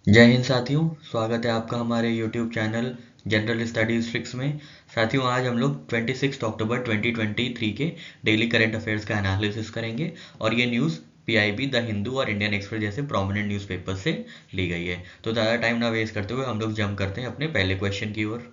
जय हिंद साथियों, स्वागत है आपका हमारे YouTube channel general studies tricks में। साथियों, आज हम लोग 26 अक्टूबर 2023 के डेली करंट अफेयर्स का एनालिसिस करेंगे और ये न्यूज़ PIB, द हिंदू और इंडियन एक्सप्रेस जैसे प्रोमिनेंट न्यूज़पेपर से ली गई है। तो ज़्यादा टाइम ना वेस्ट करते हुए हम लोग जंप करते हैं अपने पहले क्वेश्चन की ओर।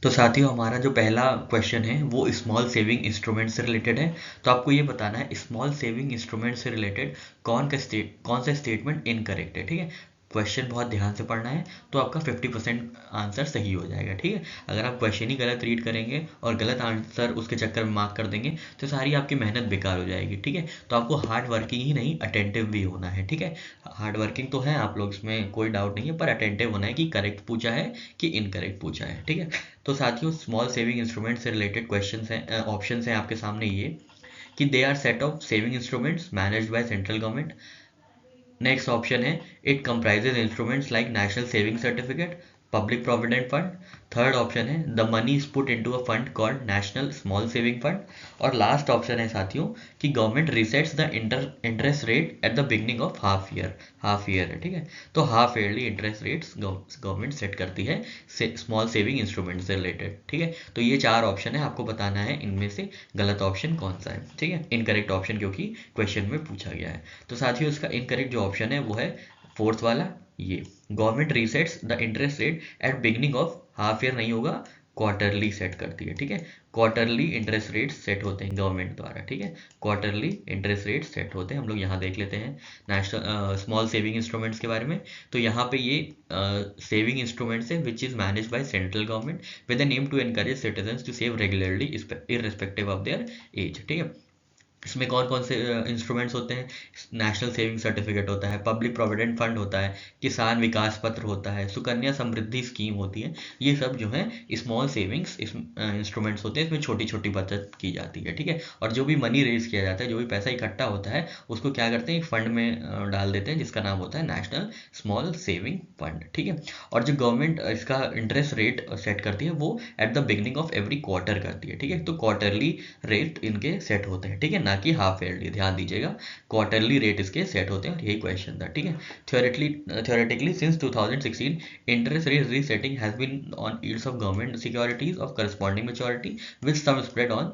तो साथियों, हमारा जो पहला क्वेश्चन है वो स्मॉल सेविंग इंस्ट्रूमेंट से रिलेटेड है। तो आपको ये बताना है स्मॉल सेविंग इंस्ट्रूमेंट से रिलेटेड कौन सा स्टेटमेंट इनकरेक्ट है। ठीक है, क्वेश्चन बहुत ध्यान से पढ़ना है तो आपका 50% आंसर सही हो जाएगा। ठीक है, अगर आप क्वेश्चन ही गलत रीड करेंगे और गलत आंसर उसके चक्कर में मार्क कर देंगे तो सारी आपकी मेहनत बेकार हो जाएगी। ठीक है, तो आपको हार्ड वर्किंग ही नहीं, अटेंटिव भी होना है। ठीक है, हार्ड वर्किंग तो है आप लोग, इसमें कोई डाउट नहीं है, पर अटेंटिव होना है कि करेक्ट पूछा है कि इनकरेक्ट पूछा है। ठीक है, तो साथियों, स्मॉल सेविंग इंस्ट्रूमेंट से रिलेटेड क्वेश्चन हैं, ऑप्शन हैं आपके सामने ये कि they are set of saving instruments managed by central government. Next option है it comprises instruments like national saving certificate, public provident fund. Third option है the money is put into a fund called national small saving fund. और last option है साथियों कि government resets the interest rate at the beginning of half year है। ठीक है, तो half yearly interest rates government set करती है स्मॉल सेविंग इंस्ट्रूमेंट से रिलेटेड। ठीक है, तो ये चार ऑप्शन है, आपको बताना है इनमें से गलत ऑप्शन कौन सा है। ठीक है, इनकरेक्ट ऑप्शन क्योंकि क्वेश्चन में पूछा गया है। तो साथियों, इसका इनकरेक्ट जो ऑप्शन है वो है फोर्थ वाला, ये government resets the interest rate at beginning of half year नहीं होगा, क्वार्टरली सेट करती है। ठीक है, क्वार्टरली इंटरेस्ट रेट सेट होते हैं गवर्नमेंट द्वारा। ठीक है, क्वार्टरली इंटरेस्ट रेट सेट होते हैं। हम लोग यहाँ देख लेते हैं नेशनल स्मॉल सेविंग इंस्ट्रूमेंट्स के बारे में। तो यहाँ पे ये सेविंग इंस्ट्रूमेंट्स है which is manage by central government with the name to encourage citizens to save regularly irrespective of their age. ठीक है, इसमें कौन कौन से इंस्ट्रूमेंट्स होते हैं? नेशनल सेविंग सर्टिफिकेट होता है, पब्लिक प्रोविडेंट फंड होता है, किसान विकास पत्र होता है, सुकन्या समृद्धि स्कीम होती है। ये सब जो है स्मॉल सेविंग्स इंस्ट्रूमेंट्स होते हैं, इसमें छोटी छोटी बचत की जाती है। ठीक है, और जो भी मनी रेज किया जाता है, जो भी पैसा इकट्ठा होता है, उसको क्या करते हैं, एक फंड में डाल देते हैं जिसका नाम होता है नेशनल स्मॉल सेविंग फंड। ठीक है, और जो गवर्नमेंट इसका इंटरेस्ट रेट सेट करती है वो eight the beginning of every quarter करती है। ठीक है, तो क्वार्टरली रेट इनके सेट होते हैं। ठीक है, ना कि हाफ ईयरली, ध्यान दीजिएगा, क्वार्टरली रेट इसके सेट होते हैं और यही क्वेश्चन था। ठीक है, theoretically since 2016 interest rate resetting has been on yields of government securities of corresponding maturity with some spread on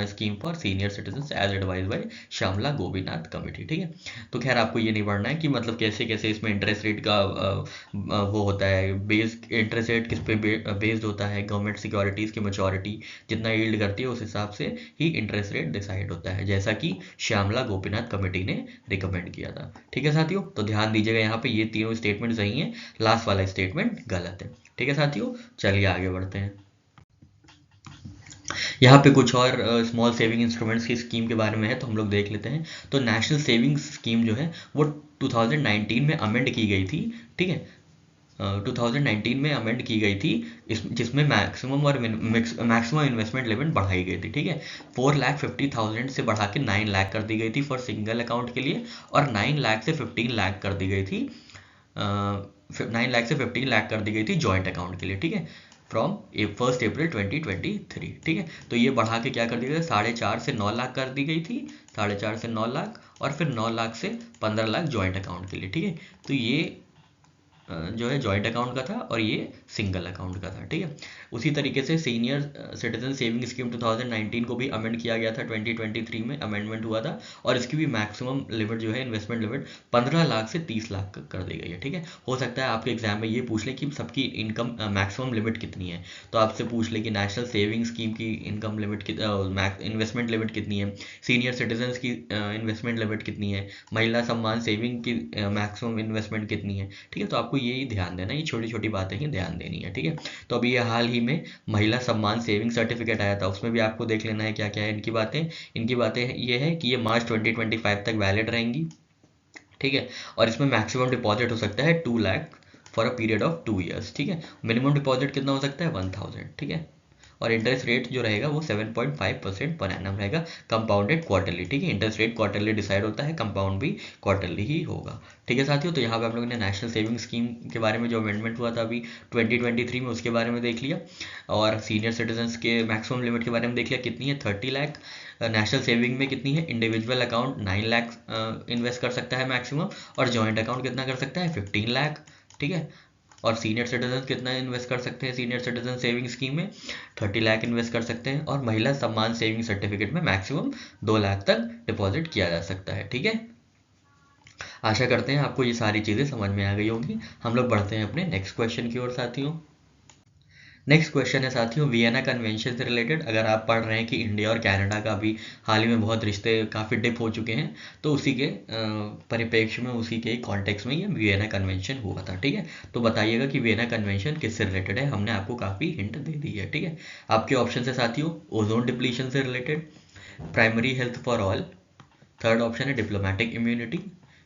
scheme for senior citizens as advised by Shyamala Gopinath committee. ठीक है, तो खैर आपको ये नहीं पढ़ना है कि मतलब कैसे कैसे इसमें इंटरेस्ट रेट का वो होता है, बेस इंटरेस्ट रेट किस पे बेस्ड होता है, गवर्नमेंट सिक्योरिटीज़ की मेच्योरिटी जितना यील्ड करती है उस हिसाब से ही इंटरेस्ट रेट डिसाइड होता है, जैसा कि श्यामला गोपीनाथ कमेटी ने रिकमेंड किया था। ठीक है साथियों, तो ध्यान दीजिएगा, यहाँ पे ये तीनों स्टेटमेंट सही हैं, लास्ट वाला स्टेटमेंट गलत है। ठीक है साथियों, चलिए आगे बढ़ते हैं। यहाँ पे कुछ और स्मॉल सेविंग इंस्ट्रूमेंट्स की स्कीम के बारे में है, तो हम लोग देख लेते हैं। तो नेशनल सेविंग्स स्कीम जो है वो 2019 में अमेंड की गई थी। ठीक है, 2019 में अमेंड की गई थी, जिसमें मैक्सिमम इन्वेस्टमेंट लिमिट बढ़ाई गई थी। ठीक है, 4,50,000 से बढ़ा के 9 लाख कर दी गई थी फॉर सिंगल अकाउंट के लिए, और 9 लाख से 15 लाख कर दी गई थी, 9 लाख से 15 लाख कर दी गई थी जॉइंट अकाउंट के लिए। ठीक है, फ्रॉम 1 अप्रैल 2023। ठीक है, तो ये बढ़ा के क्या कर दिया गया, 4.5 से 9 लाख कर दी गई थी, 4.5 से 9 लाख, और फिर 9 लाख से 15 लाख जॉइंट अकाउंट के लिए। ठीक है, तो ये जो है जॉइंट अकाउंट का था और ये सिंगल अकाउंट का था। ठीक है, उसी तरीके से सीनियर सिटीजन सेविंग स्कीम 2019 को भी अमेंड किया गया था, 2023 में अमेंडमेंट हुआ था, और इसकी भी मैक्सिमम लिमिट जो है, इन्वेस्टमेंट लिमिट 15 लाख से 30 लाख कर दी गई है। ठीक है, हो सकता है आपके एग्जाम में ये पूछ ले कि सबकी इनकम मैक्सिमम लिमिट कितनी है, तो आपसे पूछ ले कि नेशनल सेविंग स्कीम की इनकम लिमिट इन्वेस्टमेंट लिमिट कितनी है, सीनियर सिटीजन की इन्वेस्टमेंट लिमिट कितनी है, महिला सम्मान सेविंग की मैक्सिमम इन्वेस्टमेंट कितनी है। ठीक है, तो आपको ये ही ध्यान देना, ये छोटी छोटी बातें ही ध्यान देनी है। ठीक है, तो अभी ये हाल ही में महिला सम्मान सेविंग सर्टिफिकेट आया था, उसमें भी आपको देख लेना है क्या क्या है इनकी बातें ये है कि ये मार्च 2025 तक वैलिड रहेंगी। ठीक है, और इसमें मैक्सिमम डिपॉजिट हो सकता है 2 lakh for a period of 2 years. ठीक है, मिनिमम डिपॉजिट कितना हो सकता है, 1,000। ठीक है, और इंटरेस्ट रेट जो रहेगा वो 7.5% पर एनम रहेगा, कंपाउंडेड क्वार्टरली। ठीक है, इंटरेस्ट रेट क्वार्टरली डिसाइड होता है, कंपाउंड भी क्वार्टरली ही होगा। ठीक है साथियों, तो यहाँ पे हम लोगों ने नेशनल सेविंग स्कीम के बारे में जो अमेंडमेंट हुआ था अभी 2023 में, उसके बारे में देख लिया, और सीनियर सिटीजन्स के मैक्सिमम लिमिट के बारे में देख लिया, कितनी है 30 लाख। नेशनल सेविंग में कितनी है, इंडिविजुअल अकाउंट 9 लाख इन्वेस्ट कर सकता है मैक्सिमम, और जॉइंट अकाउंट कितना कर सकता है 15 लाख। ठीक है, और सीनियर सिटीजन कितना इन्वेस्ट कर सकते हैं सीनियर सिटीजन सेविंग स्कीम में, 30 लाख इन्वेस्ट कर सकते हैं, और महिला सम्मान सेविंग सर्टिफिकेट में मैक्सिमम 2 लाख तक डिपॉजिट किया जा सकता है। ठीक है, आशा करते हैं आपको ये सारी चीज़ें समझ में आ गई होंगी। हम लोग बढ़ते हैं अपने नेक्स्ट क्वेश्चन की ओर साथियों। नेक्स्ट क्वेश्चन है साथियों वियना कन्वेंशन से रिलेटेड। अगर आप पढ़ रहे हैं कि इंडिया और कनाडा का भी हाल ही में बहुत रिश्ते काफ़ी डिप हो चुके हैं, तो उसी के परिप्रेक्ष्य में, उसी के कॉन्टेक्स्ट में ये वियना कन्वेंशन हुआ था। ठीक है, तो बताइएगा कि वियना कन्वेंशन किससे रिलेटेड है। हमने आपको काफ़ी हिंट दे दी है। ठीक है, आपके ऑप्शन है साथियों ओजोन डिप्लीशन से related, primary health for all, third option है डिप्लोमेटिक इम्यूनिटी,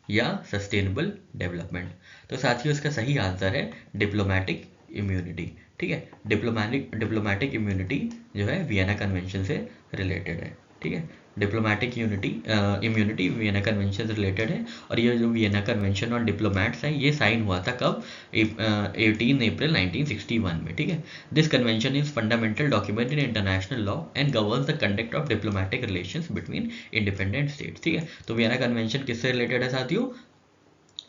या सस्टेनेबल डेवलपमेंट। तो साथियों इसका सही आंसर है डिप्लोमेटिक इम्यूनिटी। ठीक है, डिप्लोमेटिक इम्यूनिटी जो है वियना कन्वेंशन से रिलेटेड है। ठीक है, डिप्लोमेटिक इम्यूनिटी वियना कन्वेंशन से रिलेटेड है। और ये जो वियना कन्वेंशन ऑन डिप्लोमेट्स है, ये साइन हुआ था कब, 18 अप्रैल 1961 में। ठीक है, this convention is fundamental document in international law and governs the conduct of diplomatic relations between independent states. ठीक है, तो वियना कन्वेंशन किससे रिलेटेड है साथियों,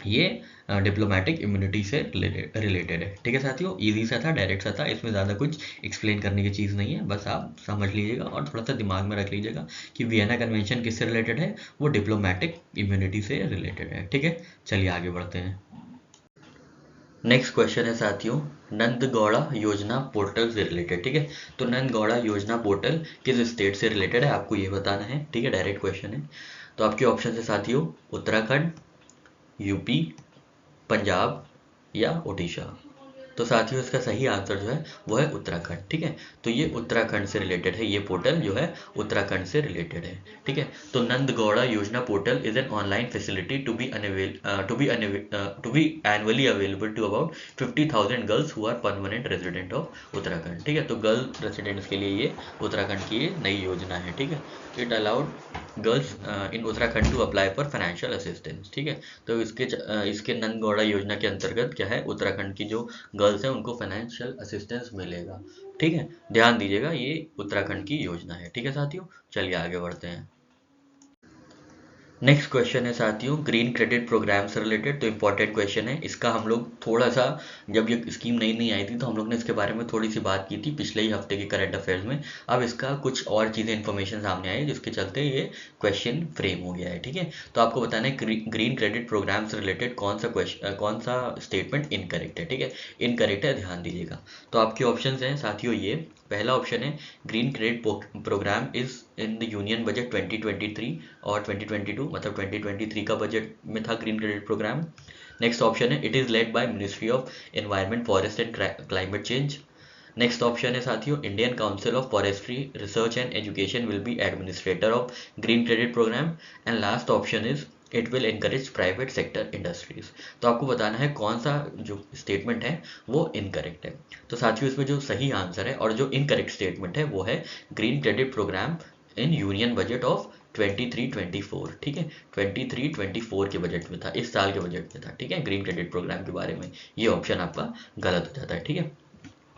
ये डिप्लोमेटिक इम्यूनिटी से रिलेटेड है। ठीक है साथियों, इजी सा था, डायरेक्ट सा था, इसमें ज़्यादा कुछ एक्सप्लेन करने की चीज़ नहीं है, बस आप समझ लीजिएगा और थोड़ा सा दिमाग में रख लीजिएगा कि वियना कन्वेंशन किससे रिलेटेड है, वो डिप्लोमेटिक इम्यूनिटी से रिलेटेड है। ठीक है, चलिए आगे बढ़ते हैं। नेक्स्ट क्वेश्चन है साथियों नंदगौड़ा योजना पोर्टल से रिलेटेड। ठीक है, तो नंदगौड़ा योजना पोर्टल किस स्टेट से रिलेटेड है आपको ये बताना है। ठीक है, डायरेक्ट क्वेश्चन है। तो आपके ऑप्शन है साथियों उत्तराखंड, यूपी, पंजाब या ओडिशा। तो साथियों इसका सही आंसर जो है वो है उत्तराखंड। ठीक है, तो ये उत्तराखंड से रिलेटेड है, ये पोर्टल जो है उत्तराखंड से रिलेटेड है। ठीक है, तो नंदगौड़ा योजना portal is an online facility to be annually available to about 50,000 girls who are permanent resident of Uttarakhand. ठीक है, तो गर्ल रेजिडेंट्स के लिए ये उत्तराखंड की ये नई योजना है। ठीक है, it allowed girls in Uttarakhand to apply for financial assistance. ठीक है, तो इसके नंदगौड़ा योजना के अंतर्गत क्या है, उत्तराखंड की जो गर्ल्स हैं उनको फाइनेंशियल असिस्टेंस मिलेगा। ठीक है, ध्यान दीजिएगा ये उत्तराखंड की योजना है। ठीक है साथियों, चलिए आगे बढ़ते हैं। नेक्स्ट क्वेश्चन है साथियों ग्रीन क्रेडिट प्रोग्राम से रिलेटेड। तो इंपॉर्टेंट क्वेश्चन है, इसका हम लोग थोड़ा सा, जब ये स्कीम नई नई आई थी तो हम लोग ने इसके बारे में थोड़ी सी बात की थी पिछले ही हफ्ते के करंट अफेयर्स में। अब इसका कुछ और चीज़ें इन्फॉर्मेशन सामने आई जिसके चलते ये क्वेश्चन फ्रेम हो गया है। ठीक है, तो आपको बताना है ग्रीन क्रेडिट प्रोग्राम से रिलेटेड कौन सा स्टेटमेंट इनकरेक्ट है। ठीक है, इनकरेक्ट है, ध्यान दीजिएगा। तो आपके ऑप्शन हैं साथियों ये, पहला ऑप्शन है green credit program is in the union budget 2023 और 2022, मतलब 2023 का बजट में था green credit program. Next option है it is led by ministry of environment forest and climate change. Next option है साथियों Indian council of forestry research and education will be administrator of green credit program. And last option is it will encourage private sector industries. तो आपको बताना है कौन सा जो statement है वो इनकरेक्ट है। तो साथियों इसमें जो सही आंसर है और जो इनकरेक्ट स्टेटमेंट है वो है green credit program in union budget of 23-24। ठीक है, 23-24 के बजट में था, इस साल के बजट में था। ठीक है, ग्रीन क्रेडिट प्रोग्राम के बारे में ये ऑप्शन आपका गलत हो जाता है। ठीक है,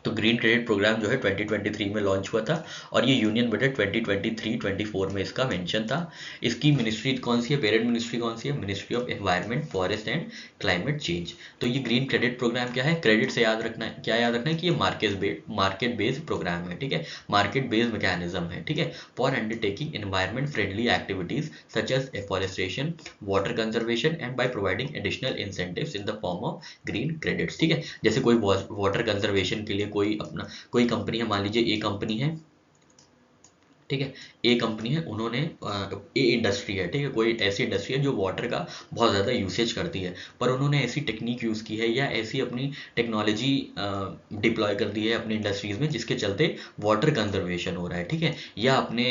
तो ग्रीन क्रेडिट प्रोग्राम जो है 2023 में लॉन्च हुआ था और ये यूनियन बजट 2023-24 में इसका मेंशन था। इसकी मिनिस्ट्री कौन सी है, पेरेंट मिनिस्ट्री कौन सी है, ministry of environment forest and climate change. तो ये ग्रीन क्रेडिट प्रोग्राम क्या है, क्रेडिट से याद रखना है, क्या याद रखना है कि ये मार्केट बेस्ड प्रोग्राम है। ठीक है, मार्केट बेस्ड मैकेनिज्म है। ठीक है, for undertaking environment friendly activities such as afforestation, water conservation and by providing additional incentives in the form of green credits. ठीक है, जैसे कोई वाटर कंजर्वेशन के लिए कोई कंपनी है, मान लीजिए ए कंपनी है, ठीक है। ए कंपनी है, उन्होंने ए इंडस्ट्री है, ठीक है, कोई ऐसी इंडस्ट्री है जो वाटर का बहुत ज़्यादा यूसेज करती है, पर उन्होंने ऐसी टेक्निक यूज़ की है या ऐसी अपनी टेक्नोलॉजी डिप्लॉय कर दी है अपनी इंडस्ट्रीज़ में, जिसके चलते वाटर कंजर्वेशन हो रहा है, ठीक है, या अपने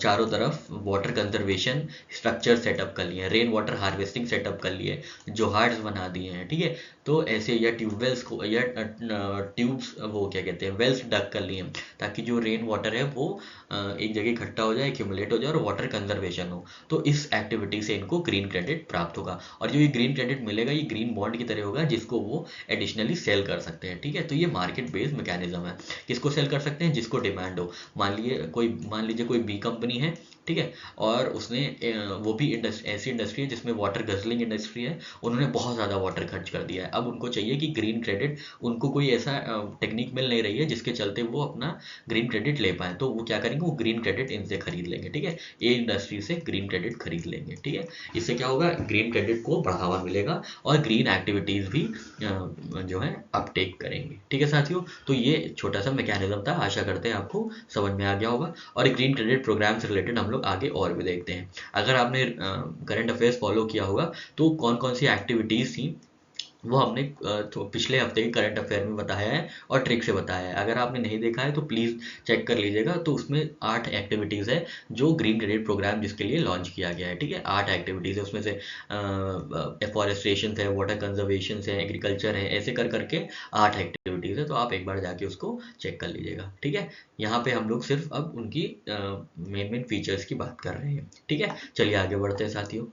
चारों तरफ वाटर कंजर्वेशन स्ट्रक्चर सेटअप कर लिए हैं, रेन वाटर हार्वेस्टिंग सेटअप कर लिए, जोहार्ड्स बना दिए हैं, ठीक है। तो ऐसे या ट्यूबवेल्स को या ट्यूब्स वो क्या कहते हैं वेल्स डग कर लिए हैं, ताकि जो रेन वाटर है वो एक जगह इकट्ठा हो जाए, एक्यूमुलेट हो जाए और वाटर कंजर्वेशन हो। तो इस एक्टिविटी से इनको ग्रीन क्रेडिट प्राप्त होगा, और जो ये ग्रीन क्रेडिट मिलेगा ये ग्रीन बॉन्ड की तरह होगा, जिसको वो एडिशनली सेल कर सकते हैं, ठीक है। तो ये मार्केट बेस्ड मैकेनिज्म है। किसको सेल कर सकते हैं? जिसको डिमांड हो। मान लीजिए कोई बी कंपनी है, ठीक है, और उसने वो भी ऐसी इंडस्ट्री है जिसमें वाटर गजलिंग इंडस्ट्री है, उन्होंने बहुत ज़्यादा वाटर खर्च कर दिया है। अब उनको चाहिए कि ग्रीन क्रेडिट, उनको कोई ऐसा टेक्निक मिल नहीं रही है जिसके चलते वो अपना ग्रीन क्रेडिट ले पाए, तो वो क्या करेंगे, वो ग्रीन क्रेडिट इनसे खरीद लेंगे, ठीक है, ए इंडस्ट्री से ग्रीन क्रेडिट खरीद लेंगे, ठीक है। इससे क्या होगा, ग्रीन क्रेडिट को बढ़ावा मिलेगा और ग्रीन एक्टिविटीज़ भी जो है अपटेक करेंगे, ठीक है साथियों। तो ये छोटा सा मैकेनिज्म था, आशा करते हैं आपको समझ में आ गया होगा, और ग्रीन क्रेडिट प्रोग्राम से रिलेटेड हम लोग आगे और भी देखते हैं। अगर आपने करंट अफेयर्स फॉलो किया होगा तो कौन कौन सी एक्टिविटीज़ थी वो हमने तो पिछले हफ्ते के करंट अफेयर में बताया है और ट्रिक से बताया है। अगर आपने नहीं देखा है तो प्लीज़ चेक कर लीजिएगा। तो उसमें 8 एक्टिविटीज़ है जो ग्रीन क्रेडिट प्रोग्राम जिसके लिए लॉन्च किया गया है, ठीक है। 8 एक्टिविटीज़ है, उसमें से एफॉरेस्ट्रेशन है, वाटर कंजर्वेशन है, एग्रीकल्चर है, ऐसे कर करके 8 एक्टिविटीज़ है। तो आप एक बार जाके उसको चेक कर लीजिएगा, ठीक है। यहाँ पे हम लोग सिर्फ अब उनकी मेन फीचर्स की बात कर रहे हैं, ठीक है। चलिए आगे बढ़ते हैं साथियों।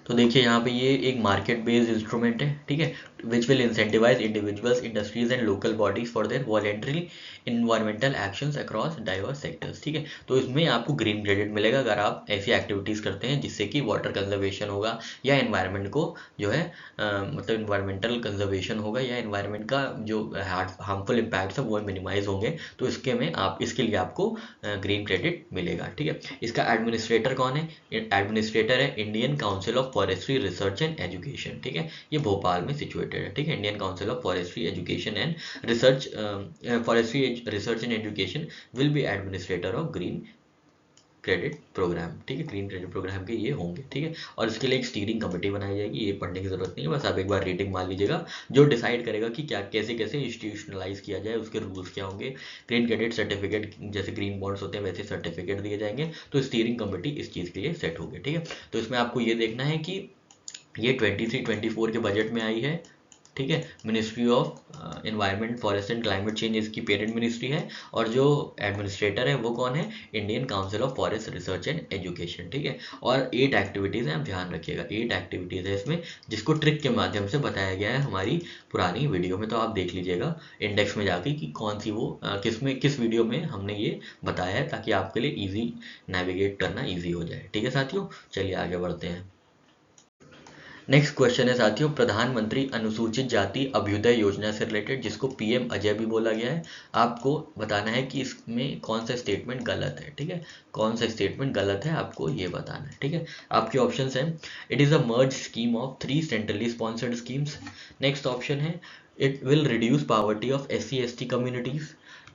तो देखिए यहाँ पे ये एक मार्केट बेस्ड इंस्ट्रूमेंट है, ठीक है, which will incentivize individuals, industries and local bodies for their voluntary environmental actions across diverse sectors, ठीक है। तो इसमें आपको ग्रीन क्रेडिट मिलेगा अगर आप ऐसी एक्टिविटीज़ करते हैं जिससे कि वाटर कंजर्वेशन होगा या एनवायरनमेंट को जो है मतलब इन्वायरमेंटल कंजर्वेशन होगा या एनवायरनमेंट का जो हार्मफुल इम्पैक्ट्स है वो मिनिमाइज होंगे। तो इसके लिए आपको ग्रीन क्रेडिट मिलेगा, ठीक है। इसका एडमिनिस्ट्रेटर कौन है? एडमिनिस्ट्रेटर है Indian council of forestry research and education, ठीक है, ये भोपाल में सिचुएटेड है, ठीक है। Indian council of forestry education and research, forestry research and education will be administrator of green credit programme, ठीक है। ग्रीन क्रेडिट प्रोग्राम के ये होंगे, ठीक है, और इसके लिए एक स्टीयरिंग कमेटी बनाई जाएगी। ये पढ़ने की जरूरत नहीं है, बस आप एक बार रेटिंग मान लीजिएगा, जो डिसाइड करेगा कि क्या कैसे कैसे इंस्टीट्यूशनलाइज किया जाए, उसके रूल्स क्या होंगे। ग्रीन क्रेडिट सर्टिफिकेट, जैसे ग्रीन बॉन्ड्स होते हैं वैसे सर्टिफिकेट दिए जाएंगे। तो स्टीयरिंग कमेटी इस चीज़ के लिए सेट होगी, ठीक है। तो इसमें आपको ये देखना है कि ये 23-24 के बजट में आई है, ठीक है। Ministry of environment forest and climate change इसकी पेरेंट मिनिस्ट्री है, और जो एडमिनिस्ट्रेटर है वो कौन है? Indian council of forest research and education, ठीक है। और 8 एक्टिविटीज़ हैं, आप ध्यान रखिएगा, 8 एक्टिविटीज़ है इसमें, जिसको ट्रिक के माध्यम से बताया गया है हमारी पुरानी वीडियो में। तो आप देख लीजिएगा इंडेक्स में जाके कि कौन सी वो किस वीडियो में हमने ये बताया है, ताकि आपके लिए ईजी नेविगेट करना ईजी हो जाए, ठीक है साथियों। चलिए आगे बढ़ते हैं। नेक्स्ट क्वेश्चन है साथियों, प्रधानमंत्री अनुसूचित जाति अभ्युदय योजना से रिलेटेड, जिसको पीएम अजय भी बोला गया है। आपको बताना है कि इसमें कौन सा स्टेटमेंट गलत है, ठीक है, कौन सा स्टेटमेंट गलत है आपको ये बताना है, ठीक है। आपके ऑप्शंस हैं, it is a merge scheme of 3 centrally sponsored schemes. Next option है, it will reduce poverty of SC/ST communities.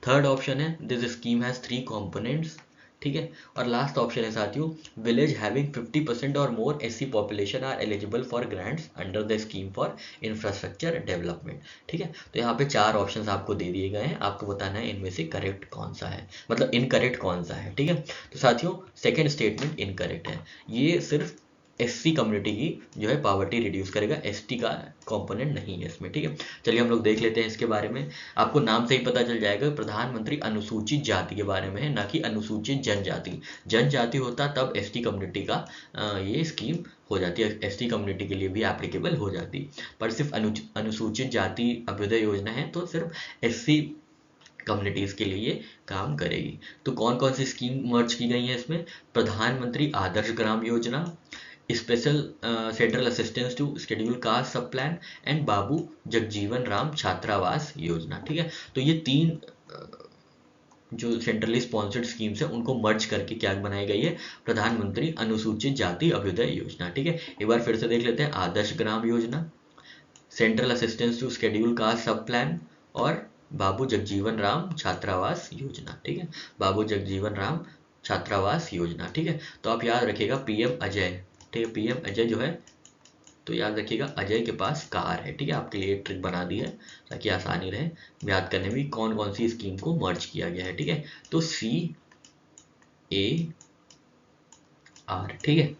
Third option है, दिस स्कीम हैज़ 3 कॉम्पोनेंट्स, ठीक है। और लास्ट ऑप्शन है साथियों, विलेज हैविंग 50% और more SC population are eligible for grants under the scheme for infrastructure development, ठीक है। तो यहाँ पे 4 ऑप्शंस आपको दे दिए गए हैं, आपको बताना है इनमें से करेक्ट कौन सा है, मतलब इनकरेक्ट कौन सा है, ठीक है। तो साथियों सेकेंड स्टेटमेंट इनकरेक्ट है, ये सिर्फ SC कम्युनिटी की जो है पावर्टी रिड्यूस करेगा, ST का कंपोनेंट नहीं है इसमें, ठीक है। चलिए हम लोग देख लेते हैं इसके बारे में। आपको नाम से ही पता चल जाएगा, प्रधानमंत्री अनुसूचित जाति के बारे में है, ना कि अनुसूचित जनजाति। जनजाति होता तब ST कम्युनिटी का ये स्कीम हो जाती है, ST कम्युनिटी के लिए भी एप्लीकेबल हो जाती, पर सिर्फ अनुसूचित जाति अभ्युदय योजना है तो सिर्फ SC कम्युनिटीज़ के लिए ये काम करेगी। तो कौन कौन सी स्कीम मर्ज की गई है इसमें? प्रधानमंत्री आदर्श ग्राम योजना, special central assistance to schedule caste sub plan and Babu Jagjivan Ram छात्रावास योजना, ठीक है। तो ये 3 जो सेंट्रली स्पॉन्सर्ड स्कीम्स है उनको मर्ज करके क्या बनाई गई है? प्रधानमंत्री अनुसूचित जाति अभ्युदय योजना, ठीक है। एक बार फिर से देख लेते हैं, आदर्श ग्राम Yojana, central assistance to schedule caste sub plan और बाबू जगजीवन राम छात्रावास योजना, ठीक है, बाबू जगजीवन राम छात्रावास योजना, ठीक है। तो आप याद रखिएगा पीएम अजय, ठीक है, पीएम अजय जो है, तो याद रखिएगा अजय के पास कार है, ठीक है, आपके लिए एक ट्रिक बना दी है ताकि आसानी रहे याद करने में कौन कौन सी स्कीम को मर्ज किया गया है, ठीक है। तो CAR, ठीक है,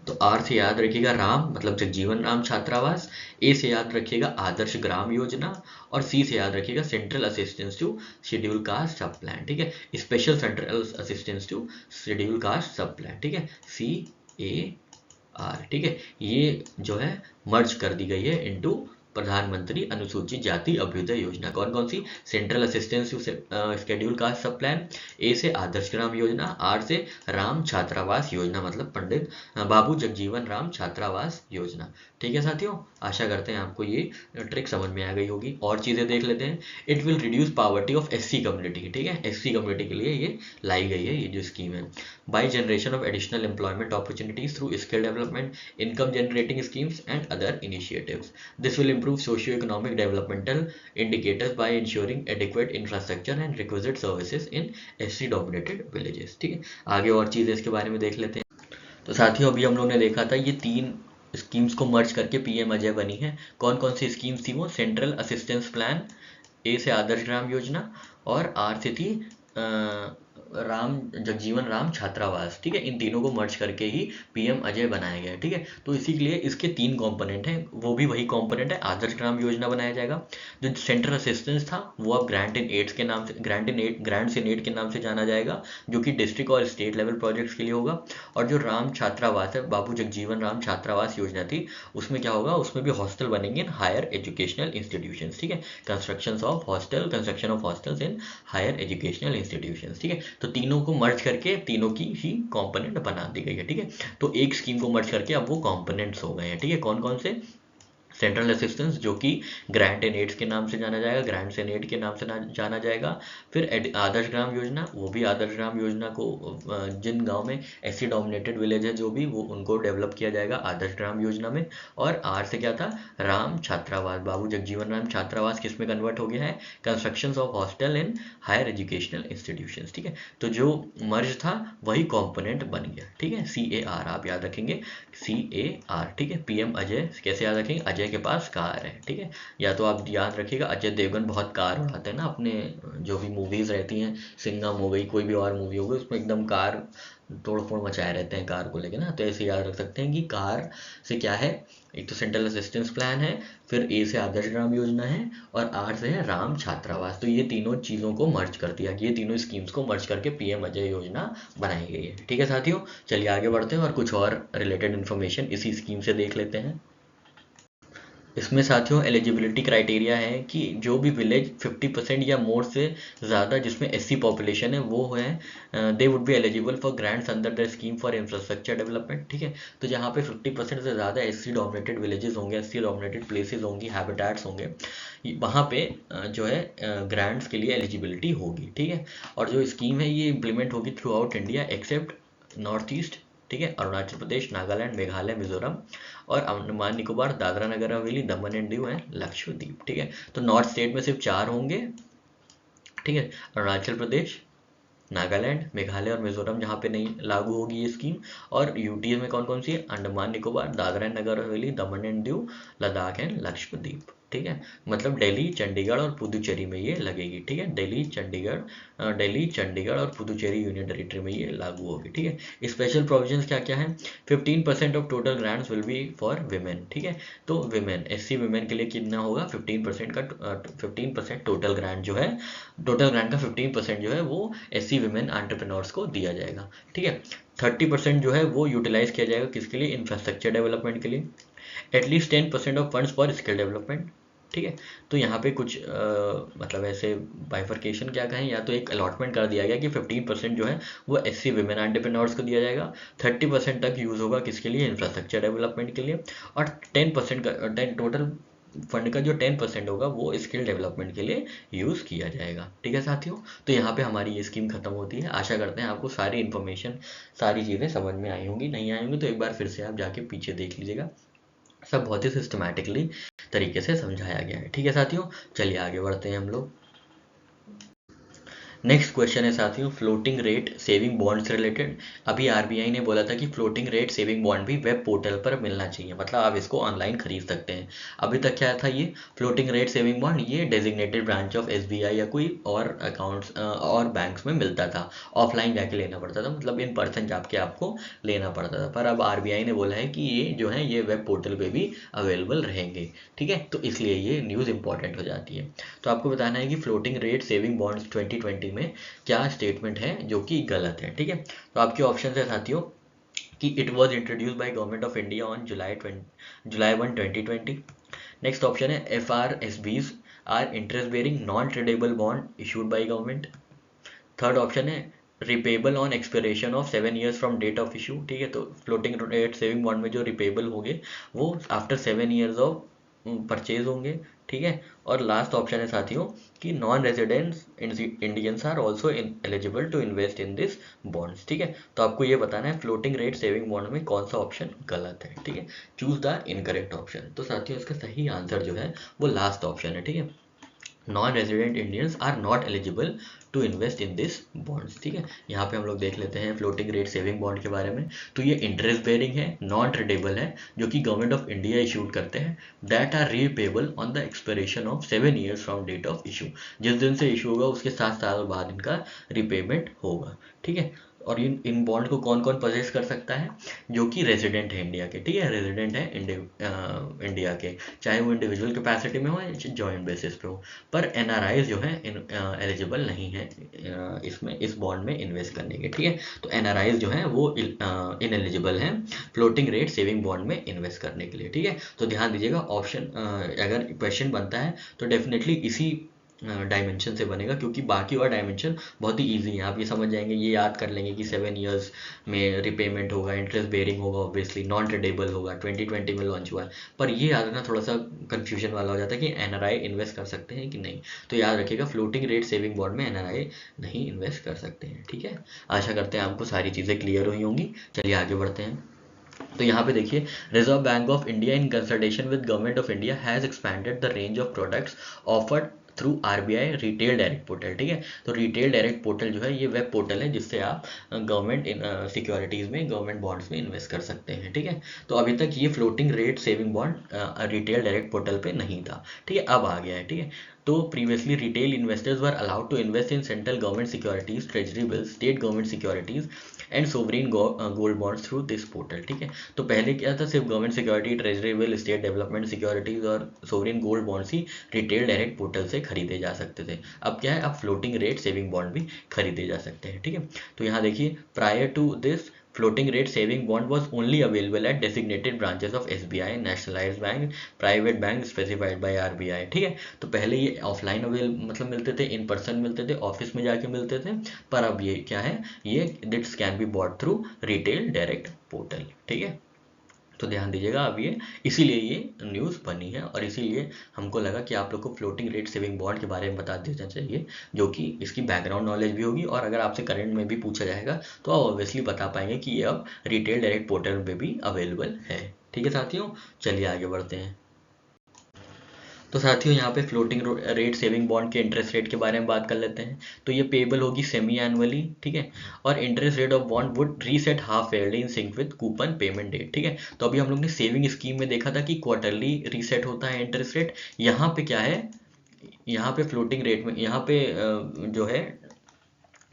तो आर से याद रखिएगा राम मतलब जगजीवन राम छात्रावास, ए से याद रखिएगा आदर्श ग्राम योजना, और सी से याद रखिएगा central assistance to schedule caste sub plan, ठीक है, special central assistance to schedule caste sub plan, ठीक है, CAR, ठीक है। ये जो है मर्ज कर दी गई है इनटू प्रधानमंत्री अनुसूचित जाति अभ्युदय योजना। कौन कौन सी? Central assistance to schedule caste sub plan, ए से आदर्श ग्राम योजना, आर से राम छात्रावास योजना मतलब पंडित बाबू जगजीवन राम छात्रावास योजना, ठीक है साथियों। आशा करते हैं आपको ये ट्रिक समझ में आ गई होगी। और चीज़ें देख लेते हैं। It will reduce poverty of SC community, ठीक है, SC कम्युनिटी के लिए ये लाई गई है ये जो स्कीम है। By generation of additional employment opportunities through skill development, income generating schemes and other initiatives. This will improve socio-economic developmental indicators by ensuring adequate infrastructure and requisite services in SC dominated villages, ठीक है। आगे और चीज़ें इसके बारे में देख लेते हैं। तो साथियों अभी हम लोग ने देखा था ये 3 स्कीम्स को मर्ज करके पीएम अजय बनी है। कौन कौन सी स्कीम्स थी वो? सेंट्रल असिस्टेंस प्लान, ए से आदर्श ग्राम योजना, और आर से थी राम जगजीवन राम छात्रावास, ठीक है। इन तीनों को मर्ज करके ही पीएम अजय बनाया गया है, ठीक है। तो इसी के लिए इसके 3 कंपोनेंट हैं, वो भी वही कंपोनेंट है, आदर्श ग्राम योजना बनाया जाएगा। जो सेंट्रल असिस्टेंस था वो अब ग्रांट इन एड्स के नाम से, ग्रांट्स इन एड के नाम से जाना जाएगा, जो कि डिस्ट्रिक्ट और स्टेट लेवल प्रोजेक्ट्स के लिए होगा। और जो राम छात्रावास है, बाबू जगजीवन राम छात्रावास योजना थी, उसमें क्या होगा? उसमें भी हॉस्टल बनेंगे इन हायर एजुकेशनल इंस्टीट्यूशन, ठीक है, construction of hostels in higher educational institution, ठीक है। तो तीनों को मर्ज करके तीनों की ही कंपोनेंट बना दी गई है, ठीक है। तो एक स्कीम को मर्ज करके अब वो कंपोनेंट्स हो गए हैं, ठीक है। कौन कौन से? सेंट्रल असिस्टेंस जो कि ग्रांट एंड एड्स के नाम से जाना जाएगा, ग्रांट्स एंड एड के नाम से जाना जाएगा। फिर आदर्श ग्राम योजना, वो भी आदर्श ग्राम योजना को जिन गांव में SC डोमिनेटेड विलेज है जो भी, वो उनको डेवलप किया जाएगा आदर्श ग्राम योजना में। और आर से क्या था? राम छात्रावास, बाबू जगजीवन राम छात्रावास किस में कन्वर्ट हो गया है? Construction of hostel in higher educational institution, ठीक है। तो जो मर्ज था वही कॉम्पोनेंट बन गया, ठीक है। CAR आप याद रखेंगे, CAR, ठीक है। पीएम अजय कैसे याद रखेंगे? अजय के पास कार है, ठीक है। या तो आप याद रखिएगा अजय देवगन बहुत कार उड़ाते हैं ना अपने जो भी मूवीज रहती हैं, सिंघम हो गई, कोई भी और मूवी हो गई, उसमें एकदम कार तोड़ फोड़ मचाए रहते हैं कार को लेके ना। तो ऐसे याद रख सकते हैं कि कार से क्या है? एक तो सेंट्रल असिस्टेंस प्लान है, फिर ए से आदर्श ग्राम योजना है, और आर से है राम छात्रावास। तो ये तीनों चीज़ों को मर्ज कर दिया, ये तीनों स्कीम्स को मर्ज करके पीएम अजय योजना बनाई गई है, ठीक है साथियों। चलिए आगे बढ़ते हैं और कुछ और रिलेटेड इन्फॉर्मेशन इसी स्कीम से देख लेते हैं। इसमें साथियों एलिजिबिलिटी क्राइटेरिया है कि जो भी विलेज 50% या मोर से ज़्यादा जिसमें SC पॉपुलेशन है वो है, they would be eligible for grants under the scheme for infrastructure development, ठीक है। तो जहाँ पे 50% से ज़्यादा SC डोमिनेटेड विलेजेस होंगे, SC डोमिनेटेड प्लेसेस होंगी, हैबिटेट्स होंगे, वहाँ पे जो है ग्रांट्स के लिए एलिजिबिलिटी होगी, ठीक है। और जो स्कीम है ये इम्प्लीमेंट होगी through out India accept north east, ठीक है, अरुणाचल प्रदेश, नागालैंड, मेघालय, मिजोरम, और अंडमान निकोबार, दादरा नगर हवेली, दमन एंड दीव एंड लक्षद्वीप, ठीक है। तो नॉर्थ स्टेट में सिर्फ 4 होंगे, ठीक है, अरुणाचल प्रदेश, नागालैंड, मेघालय और मिजोरम जहाँ पे नहीं लागू होगी ये स्कीम। और यूटी में कौन कौन सी है? Andaman Nicobar, Dadra and Nagar Haveli, Daman and Diu, Ladakh and Lakshadweep, ठीक है। मतलब दिल्ली, चंडीगढ़ और पुदुचेरी में ये लगेगी, ठीक है। दिल्ली, चंडीगढ़ और पुदुचेरी यूनियन टेरिटरी में ये लागू होगी, ठीक है। स्पेशल प्रोविजंस क्या क्या है? 15% of total grants will be for women, ठीक है। तो विमेन, SC विमेन के लिए कितना होगा? 15% टोटल ग्रांट जो है, टोटल ग्रांट का 15% जो है वो SC विमेन एंटरप्रेन्योर्स को दिया जाएगा, ठीक है। 30% जो है वो यूटिलाइज किया जाएगा किसके लिए? इंफ्रास्ट्रक्चर डेवलपमेंट के लिए। At least 10% of funds for skill development, ठीक है। तो यहाँ पे कुछ मतलब ऐसे बाइफर्केशन क्या कहें, या तो एक अलॉटमेंट कर दिया गया कि 15% जो है वो SC विमेन एंटरप्रेन्योर्स को दिया जाएगा, 30% तक यूज़ होगा किसके लिए? इंफ्रास्ट्रक्चर डेवलपमेंट के लिए, और 10% का टोटल फंड का जो 10% होगा वो स्किल डेवलपमेंट के लिए यूज़ किया जाएगा, ठीक है साथियों। तो यहाँ पे हमारी ये स्कीम खत्म होती है। आशा करते हैं आपको सारी इन्फॉर्मेशन, सारी चीज़ें समझ में आई होंगी। नहीं आई होंगी तो एक बार फिर से आप जाके पीछे देख लीजिएगा, सब बहुत ही सिस्टमैटिकली तरीके से समझाया गया है, ठीक है साथियों। चलिए आगे बढ़ते हैं हम लोग। नेक्स्ट क्वेश्चन है साथियों फ्लोटिंग रेट सेविंग बॉन्ड से रिलेटेड। अभी आरबीआई ने बोला था कि फ्लोटिंग रेट सेविंग बॉन्ड भी वेब पोर्टल पर मिलना चाहिए, मतलब आप इसको ऑनलाइन खरीद सकते हैं। अभी तक क्या था ये फ्लोटिंग रेट सेविंग बॉन्ड, ये डेजिग्नेटेड ब्रांच ऑफ एसबीआई या कोई और अकाउंट्स और बैंक्स में मिलता था, ऑफलाइन जाके लेना पड़ता था, मतलब इन पर्सन जाके आपको लेना पड़ता था। पर अब आरबीआई ने बोला है कि ये जो है ये वेब पोर्टल पे भी अवेलेबल रहेंगे, ठीक है, तो इसलिए ये न्यूज़ इंपॉर्टेंट हो जाती है। तो आपको बताना है कि फ्लोटिंग रेट सेविंग बॉन्ड्स 2020 में क्या स्टेटमेंट है जो कि गलत है, ठीक है। तो आपके ऑप्शन है साथियों कि it was introduce by government of India on July 1 2020। Next option है F R S Bs are interest bearing non tradeable bond issued by government. Third option है repayable on expiration of 7 years from date of issue, ठीक है, तो floating rate saving bond में जो repayable होंगे वो after 7 years of purchase होंगे, ठीक है। और लास्ट ऑप्शन है साथियों कि non residents Indians are also eligible to invest in this bonds, ठीक है। तो आपको ये बताना है फ्लोटिंग रेट सेविंग बॉन्ड में कौन सा ऑप्शन गलत है, ठीक है, चूज द इनकरेक्ट ऑप्शन। तो साथियों इसका सही आंसर जो है वो लास्ट ऑप्शन है, ठीक है, non resident Indians are not eligible to invest in this bonds, ठीक है। यहाँ पे हम लोग देख लेते हैं फ्लोटिंग रेट सेविंग बॉन्ड के बारे में। तो ये इंटरेस्ट बेरिंग है, नॉन ट्रेडेबल है, जो कि गवर्नमेंट ऑफ इंडिया इशूड करते हैं, that are repayable on the expiration of 7 years from date of issue, जिस दिन से इशू होगा उसके 7 साल बाद इनका रिपेमेंट होगा, ठीक है। और इन बॉन्ड को कौन कौन परचेज कर सकता है, जो कि रेजिडेंट है इंडिया के, ठीक है, रेजिडेंट है इंडिया के, चाहे वो इंडिविजुअल कैपेसिटी में हो या जॉइंट बेसिस पे हो। पर एनआरआईज जो है एलिजिबल नहीं है इसमें, इस बॉन्ड में इन्वेस्ट करने के, ठीक है। तो एनआरआईज जो है वो इनएलिजिबल हैं फ्लोटिंग रेट सेविंग बॉन्ड में इन्वेस्ट करने के लिए, ठीक है। तो ध्यान दीजिएगा ऑप्शन अगर क्वेश्चन बनता है तो डेफिनेटली इसी डायमेंशन से बनेगा, क्योंकि बाकी और डायमेंशन बहुत ही इजी है, आप ये समझ जाएंगे, ये याद कर लेंगे कि 7 ईयर्स में रिपेमेंट होगा, इंटरेस्ट बेरिंग होगा, ऑब्वियसली नॉन ट्रेडेबल होगा, 2020 में लॉन्च हुआ है। पर ये याद रखना थोड़ा सा कन्फ्यूजन वाला हो जाता है कि एनआरआई इन्वेस्ट कर सकते हैं कि नहीं। तो याद रखिएगा फ्लोटिंग रेट सेविंग बॉन्ड में एनआरआई नहीं इन्वेस्ट कर सकते हैं, ठीक है। आशा करते हैं आपको सारी चीज़ें क्लियर हुई होंगी। चलिए आगे बढ़ते हैं। तो यहाँ पे देखिए reserve bank of India in consultation with government of India has expanded the range of products offered through RBI retail direct portal, ठीक है। तो रिटेल डायरेक्ट पोर्टल जो है ये वेब पोर्टल है जिससे आप गवर्नमेंट सिक्योरिटीज़ में, गवर्नमेंट बॉन्ड्स में इन्वेस्ट कर सकते हैं, ठीक है। तो अभी तक ये floating rate saving bond retail direct portal पे नहीं था, ठीक है, अब आ गया है, ठीक है। तो previously retail investors were allowed to invest in central government securities, treasury bills, state government securities and sovereign gold bonds through this portal, ठीक है। तो पहले क्या था, सिर्फ government security, treasury bill, state development securities और सोवरेन गोल्ड बॉन्ड्स ही retail direct portal से खरीदे जा सकते थे। अब क्या है, अब फ्लोटिंग रेट सेविंग बॉन्ड भी खरीदे जा सकते हैं, ठीक है। तो यहाँ देखिए prior to this floating rate saving bond was only available at designated branches of SBI, nationalized bank, private bank specified by RBI, ठीक है। तो पहले ये ऑफलाइन मतलब मिलते थे, इन पर्सन मिलते थे, ऑफिस में जाके मिलते थे, पर अब ये क्या है, ये these can be bought through retail direct portal, ठीक है। तो ध्यान दीजिएगा, अब ये इसीलिए ये न्यूज़ बनी है और इसीलिए हमको लगा कि आप लोग को फ्लोटिंग रेट सेविंग बॉन्ड के बारे में बता देना चाहिए, जो कि इसकी बैकग्राउंड नॉलेज भी होगी, और अगर आपसे करंट में भी पूछा जाएगा तो आप ऑब्वियसली बता पाएंगे कि ये अब रिटेल डायरेक्ट पोर्टल पे भी अवेलेबल है, ठीक है साथियों। चलिए आगे बढ़ते हैं। तो साथियों यहाँ पे फ्लोटिंग रेट सेविंग बॉन्ड के इंटरेस्ट रेट के बारे में बात कर लेते हैं। तो ये पेबल होगी सेमी एनुअली, ठीक है, और interest rate of bond would reset half yearly in sync with coupon payment date, ठीक है। तो अभी हम लोग ने सेविंग स्कीम में देखा था कि क्वार्टरली रीसेट होता है इंटरेस्ट रेट, यहाँ पे क्या है, यहाँ पे फ्लोटिंग रेट में यहाँ पे जो है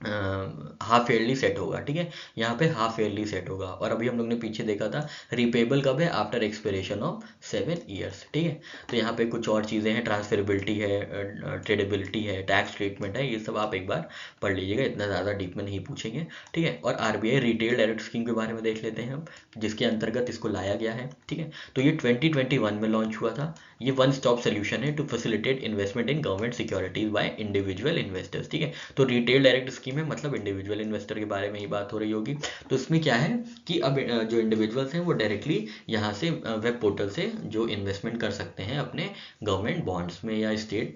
हाफ ईयरली सेट होगा, ठीक है, यहाँ पे हाफ ईयरली सेट होगा। और अभी हम लोग ने पीछे देखा था रिपेबल कब है, आफ्टर एक्सपिरेशन ऑफ 7 ईयर्स, ठीक है। तो यहाँ पे कुछ और चीज़ें हैं, ट्रांसफरेबिलिटी है, ट्रेडेबिलिटी है, टैक्स ट्रीटमेंट है, ये सब आप एक बार पढ़ लीजिएगा, इतना ज़्यादा डीप में नहीं पूछेंगे, ठीक है। और आरबीआई रिटेल डायरेक्ट स्कीम के बारे में देख लेते हैं हम, जिसके अंतर्गत इसको लाया गया है, ठीक है। तो ये 2021 में लॉन्च हुआ था। ये वन स्टॉप सोल्यूशन है to facilitate investment in government securities by individual investors, ठीक है। तो रिटेल डायरेक्ट स्कीम स्कीम है मतलब इंडिविजुअल इन्वेस्टर के बारे में ही बात हो रही होगी। तो इसमें क्या है कि अब जो इंडिविजुअल्स हैं वो डायरेक्टली यहाँ से वेब पोर्टल से जो इन्वेस्टमेंट कर सकते हैं अपने गवर्नमेंट बॉन्ड्स में या स्टेट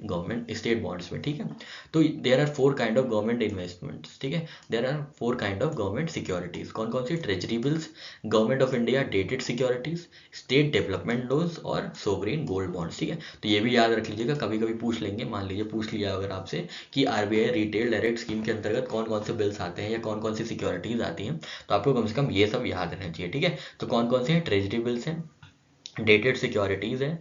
बॉन्ड्स में, ठीक है। तो there are 4 kind of government investments, ठीक है। There are 4 kind of government securities, कौन कौन सी? Treasury bills, government of India dated securities, state development loans और सोवरेन गोल्ड बॉन्ड्स, ठीक है। तो ये भी याद रख लीजिएगा, कभी कभी पूछ लेंगे, मान लीजिए पूछ लिया अगर आपसे कि आरबीआई रिटेल डायरेक्ट स्कीम के अंतर्गत कौन कौन से बिल्स आते हैं या कौन कौन सी सिक्योरिटीज आती हैं, तो आपको कम से कम ये सब याद रहना चाहिए, ठीक है। तो कौन कौन से हैं? ट्रेजरी बिल्स हैं, डेटेड सिक्योरिटीज है,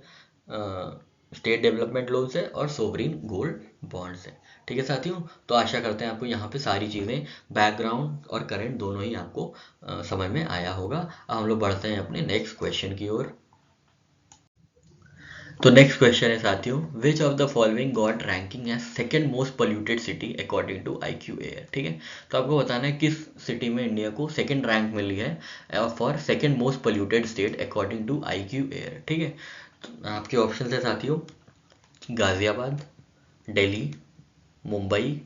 स्टेट डेवलपमेंट लोन्स है और सोवरीन गोल्ड बॉन्ड्स है, ठीक है साथियों। तो आशा करते हैं आपको यहाँ पे सारी चीज़ें बैकग्राउंड और करंट दोनों ही आपको समझ में आया होगा। अब हम लोग बढ़ते हैं अपने नेक्स्ट क्वेश्चन की ओर। तो नेक्स्ट क्वेश्चन है साथियों, which of the following got ranking as second most polluted city according to IQAir, ठीक है। तो आपको बताना है किस सिटी में इंडिया को सेकंड रैंक मिली है for second most polluted state according to IQAir, ठीक है। तो आपके ऑप्शन है साथियों, गाजियाबाद, दिल्ली, मुंबई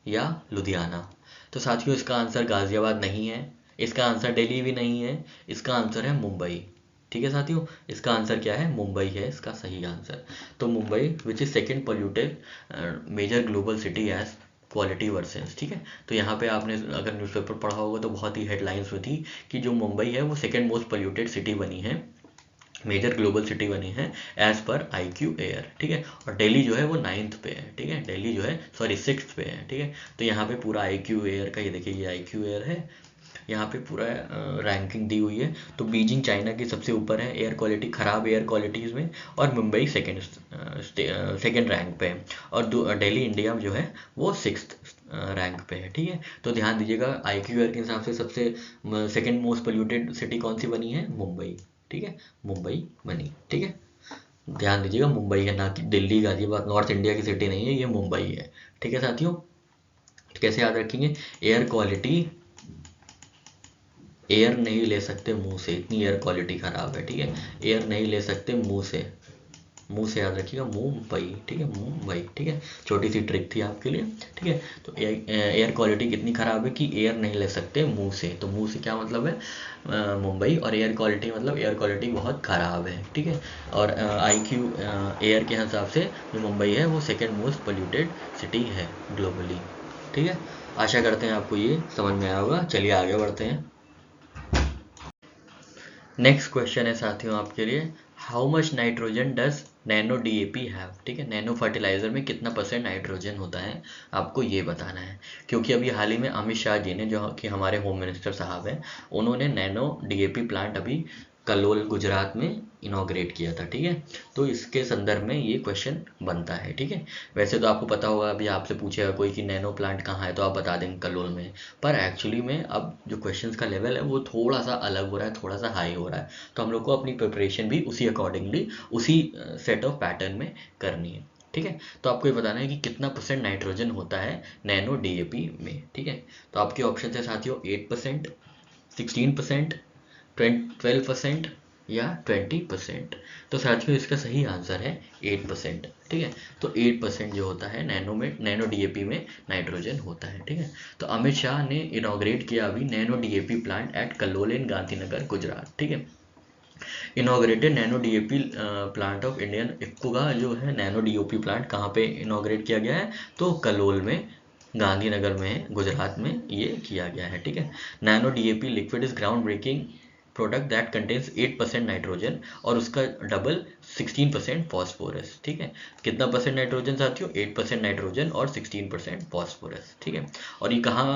या लुधियाना। तो साथियों इसका आंसर गाजियाबाद नहीं है, इसका आंसर दिल्ली भी नहीं है, इसका आंसर है मुंबई, ठीक है साथियों। इसका आंसर क्या है? मुंबई है इसका सही आंसर। तो Mumbai which is second polluted major global city as quality versus, ठीक है। तो यहाँ पे आपने अगर न्यूज़पेपर पढ़ा होगा तो बहुत ही हेडलाइंस में थी कि जो मुंबई है वो सेकेंड मोस्ट पोल्यूटेड सिटी बनी है, मेजर ग्लोबल सिटी बनी है एज पर IQAir, ठीक है। और दिल्ली जो है वो 9th पे है, ठीक है। दिल्ली जो है 6th पे है, ठीक है। तो यहाँ पे पूरा IQAir का, ये देखिए ये IQAir है, यहाँ पे पूरा रैंकिंग दी हुई है। तो बीजिंग चाइना की सबसे ऊपर है एयर क्वालिटी, खराब एयर क्वालिटीज़ में, और मुंबई सेकेंड रैंक पे है, और दिल्ली इंडिया में जो है वो 6th रैंक पे है, ठीक है। तो ध्यान दीजिएगा IQAir के हिसाब से सबसे सेकेंड मोस्ट पोल्यूटेड सिटी कौन सी बनी है? मुंबई, ठीक है, मुंबई बनी, ठीक है। ध्यान दीजिएगा मुंबई है, ना कि दिल्ली गाजियाबाद, नॉर्थ इंडिया की सिटी नहीं है, ये मुंबई है, ठीक है साथियों। तो कैसे याद रखेंगे? एयर क्वालिटी, एयर नहीं ले सकते मुंह से, इतनी एयर क्वालिटी खराब है, ठीक है। एयर नहीं ले सकते मुंह से, मुंह से याद रखिएगा, मुंबई, ठीक है, मुंबई, ठीक है। छोटी सी ट्रिक थी आपके लिए, ठीक है। तो एयर क्वालिटी कितनी खराब है कि एयर नहीं ले सकते मुंह से, तो मुंह से क्या मतलब है? मुंबई। और एयर क्वालिटी मतलब एयर क्वालिटी बहुत ख़राब है, ठीक है। और IQAir के हिसाब से जो मुंबई है वो सेकेंड मोस्ट पोल्यूटेड सिटी है ग्लोबली, ठीक है। आशा करते हैं आपको ये समझ में आया होगा। चलिए आगे बढ़ते हैं। नेक्स्ट क्वेश्चन है साथियों आपके लिए, how much nitrogen does nano DAP have, ठीक है। नैनो फर्टिलाइजर में कितना % नाइट्रोजन होता है, आपको ये बताना है। क्योंकि अभी हाल ही में अमित शाह जी ने, जो कि हमारे होम मिनिस्टर साहब हैं, उन्होंने नैनो DAP प्लांट अभी कलोल गुजरात में इनॉग्रेट किया था, ठीक है। तो इसके संदर्भ में ये क्वेश्चन बनता है, ठीक है। वैसे तो आपको पता होगा, अभी आपसे पूछेगा कोई कि नैनो प्लांट कहाँ है तो आप बता देंगे कलोल में, पर एक्चुअली में अब जो क्वेश्चंस का लेवल है वो थोड़ा सा अलग हो रहा है, थोड़ा सा हाई हो रहा है। तो हम लोग को अपनी प्रिपरेशन भी उसी अकॉर्डिंगली, उसी सेट ऑफ पैटर्न में करनी है, ठीक है। तो आपको ये बताना है कि कितना % नाइट्रोजन होता है नैनो DAP में, ठीक है। तो आपके ऑप्शन है साथियों 8%, 16%, 12% या 20%। तो साथियों इसका सही आंसर है 8%, ठीक है। तो 8% जो होता है नैनो DAP में नाइट्रोजन होता है, ठीक है। तो अमित शाह ने इनॉग्रेट किया अभी nano DAP plant at Kalol in Gandhinagar Gujarat, ठीक है। Inaugurated nano DAP plant of Indian IFFCO का जो है नैनो DAP प्लांट कहाँ पे इनॉग्रेट किया गया है? तो कलोल में, गांधीनगर में, गुजरात में ये किया गया है, ठीक है। Nano DAP liquid is ground breaking product that contains 8% nitrogen और उसका डबल 16% फॉस्फोरस, ठीक है। कितना % नाइट्रोजन साथियों? 8% नाइट्रोजन और 16% फॉस्फोरस, ठीक है। और ये कहाँ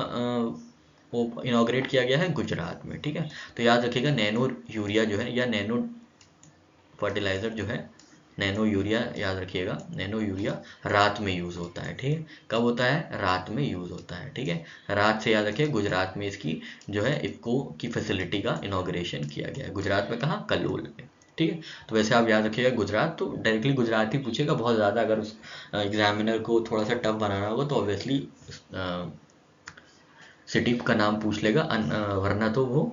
वो इनॉग्रेट किया गया है? गुजरात में, ठीक है। तो याद रखिएगा नैनो यूरिया जो है या नैनो फर्टिलाइजर जो है, नैनो यूरिया याद रखिएगा, नैनो यूरिया रात में यूज़ होता है, ठीक है। कब होता है? रात में यूज़ होता है, ठीक है। रात से याद रखिए, गुजरात में इसकी जो है इफ्को की फैसिलिटी का इनॉग्रेशन किया गया है। गुजरात में कहाँ? कलोल में, ठीक है। तो वैसे आप याद रखिएगा गुजरात, तो डायरेक्टली गुजरात ही पूछेगा बहुत ज़्यादा, अगर उस एग्जामिनर को थोड़ा सा टफ बनाना होगा तो ऑब्वियसली सिटी का नाम पूछ लेगा, वरना तो वो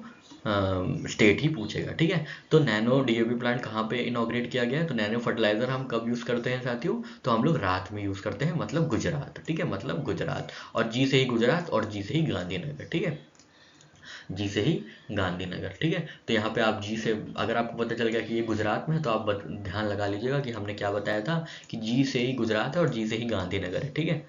स्टेट ही पूछेगा, ठीक है। तो नैनो डीएपी प्लांट कहाँ पे इनॉग्रेट किया गया है? तो नैनो फर्टिलाइजर हम कब यूज़ करते हैं साथियों? तो हम लोग रात में यूज़ करते हैं, मतलब गुजरात, ठीक है, मतलब गुजरात। और जी से ही गुजरात और जी से ही गांधीनगर, ठीक है, जी से ही गांधीनगर, ठीक है। तो यहाँ पे आप जी से, अगर आपको पता चल गया कि ये गुजरात में है, तो आप ध्यान लगा लीजिएगा कि हमने क्या बताया था कि जी से ही गुजरात है और जी से ही गांधीनगर है, ठीक है।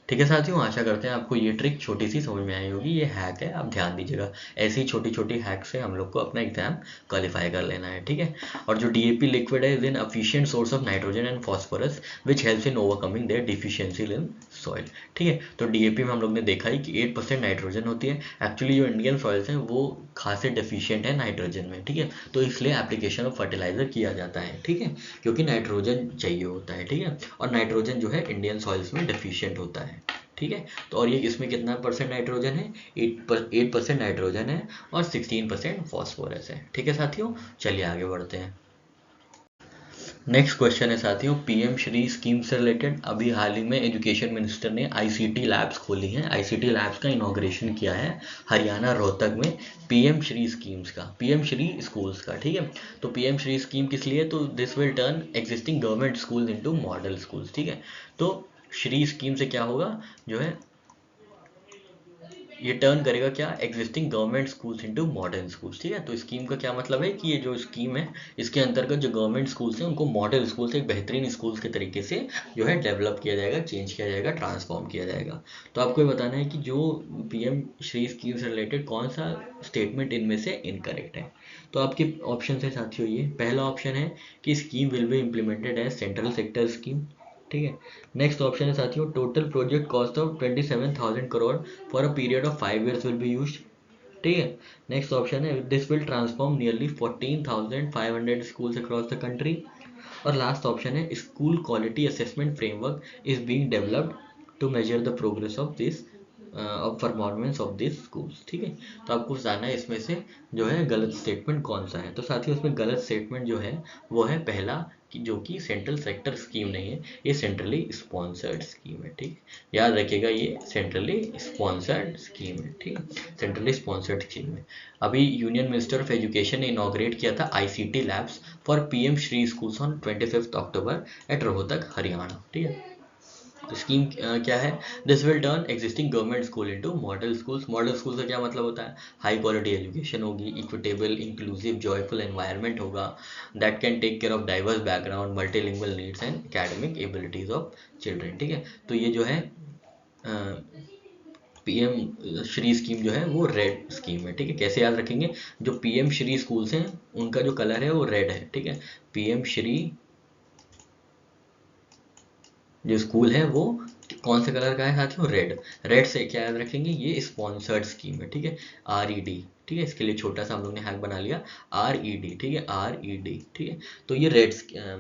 ठीक है साथियों, आशा करते हैं आपको ये ट्रिक छोटी सी समझ में आई होगी। ये हैक है, आप ध्यान दीजिएगा। ऐसी छोटी छोटी हैक से हम लोग को अपना एग्जाम क्वालिफाई कर लेना है, ठीक है। और जो डीएपी लिक्विड है, is an efficient source of nitrogen and phosphorus which helps in overcoming their deficiency in soil, ठीक है। तो डीएपी में हम लोग ने देखा ही कि 8% नाइट्रोजन होती है। एक्चुअली जो इंडियन सॉइल्स हैं वो खासे डेफिशिएंट है नाइट्रोजन में, ठीक है। तो इसलिए एप्लीकेशन ऑफ फर्टिलाइजर किया जाता है, ठीक है, क्योंकि नाइट्रोजन चाहिए होता है, ठीक है। और नाइट्रोजन जो है इंडियन सॉइल्स में डेफिशिएंट होता है, ठीक है। तो और ये इसमें कितना परसेंट नाइट्रोजन है? 8% नाइट्रोजन है और 16% फॉस्फोरस है, ठीक है साथियों। चलिए आगे बढ़ते हैं। नेक्स्ट क्वेश्चन है साथियों, पीएम श्री स्कीम से रिलेटेड। अभी हाल ही में एजुकेशन मिनिस्टर ने आईसीटी लैब्स खोली हैं, आईसीटी लैब्स का इनॉग्रेशन किया है हरियाणा रोहतक में, पीएम श्री स्कीम्स का, पीएम श्री स्कूल्स का, ठीक है। तो पीएम श्री स्कीम किस लिए? तो this will turn existing government school into model schools, ठीक है। तो श्री स्कीम से क्या होगा, जो है ये टर्न करेगा क्या, existing government schools into modern schools, ठीक है। तो स्कीम का क्या मतलब है कि ये जो स्कीम है, इसके अंतर्गत जो गवर्नमेंट स्कूल्स हैं उनको मॉडल स्कूल्स, एक बेहतरीन स्कूल्स के तरीके से जो है डेवलप किया जाएगा, चेंज किया जाएगा, ट्रांसफॉर्म किया जाएगा। तो आपको ये बताना है कि जो पीएम श्री स्कीम से रिलेटेड कौन सा स्टेटमेंट इनमें से इनकरेक्ट है। तो आपके ऑप्शन है साथियों, ये पहला ऑप्शन है कि scheme will be implemented as central sector scheme, ठीक है। नेक्स्ट ऑप्शन है साथियों, total project cost of 27,000 crore for a period of 5 years will be used, ठीक है। नेक्स्ट ऑप्शन है, this will transform nearly 14,500 schools across the country. और last option है, school quality assessment framework is being developed to measure the progress of this of performance of this schools, ठीक है। तो आपको जानना है इसमें से जो है गलत स्टेटमेंट कौन सा है। तो साथियों इसमें गलत स्टेटमेंट जो है वो है पहला, कि जो कि सेंट्रल सेक्टर स्कीम नहीं है, ये सेंट्रली स्पॉन्सर्ड स्कीम है, ठीक है। याद रखिएगा, ये सेंट्रली स्पॉन्सर्ड स्कीम है, ठीक है, सेंट्रली स्पॉन्सर्ड स्कीम है। अभी यूनियन मिनिस्टर ऑफ एजुकेशन ने इनॉग्रेट किया था ICT labs for PM Shri schools on 25 October at Rohtak Haryana, ठीक है। स्कीम क्या है, this will turn existing government school into model schools. Model school का क्या मतलब होता है, हाई क्वालिटी एजुकेशन होगी, इक्विटेबल इंक्लूसिव जॉयफुल एनवायरनमेंट होगा, that can take care of diverse background multilingual needs and academic abilities of children, ठीक है। तो ये जो है पीएम श्री स्कीम जो है वो रेड स्कीम है, ठीक है। कैसे याद रखेंगे, जो पीएम श्री स्कूल्स हैं उनका जो कलर है वो रेड है, ठीक है। पीएम श्री जो स्कूल है वो कौन से कलर का है साथियों, रेड। रेड से क्या याद रखेंगे, ये स्पॉन्सर्ड स्कीम है, ठीक है, RED, ठीक है। इसके लिए छोटा सा हम लोग ने हैक बना लिया, RED, ठीक है, RED, ठीक है। तो ये रेड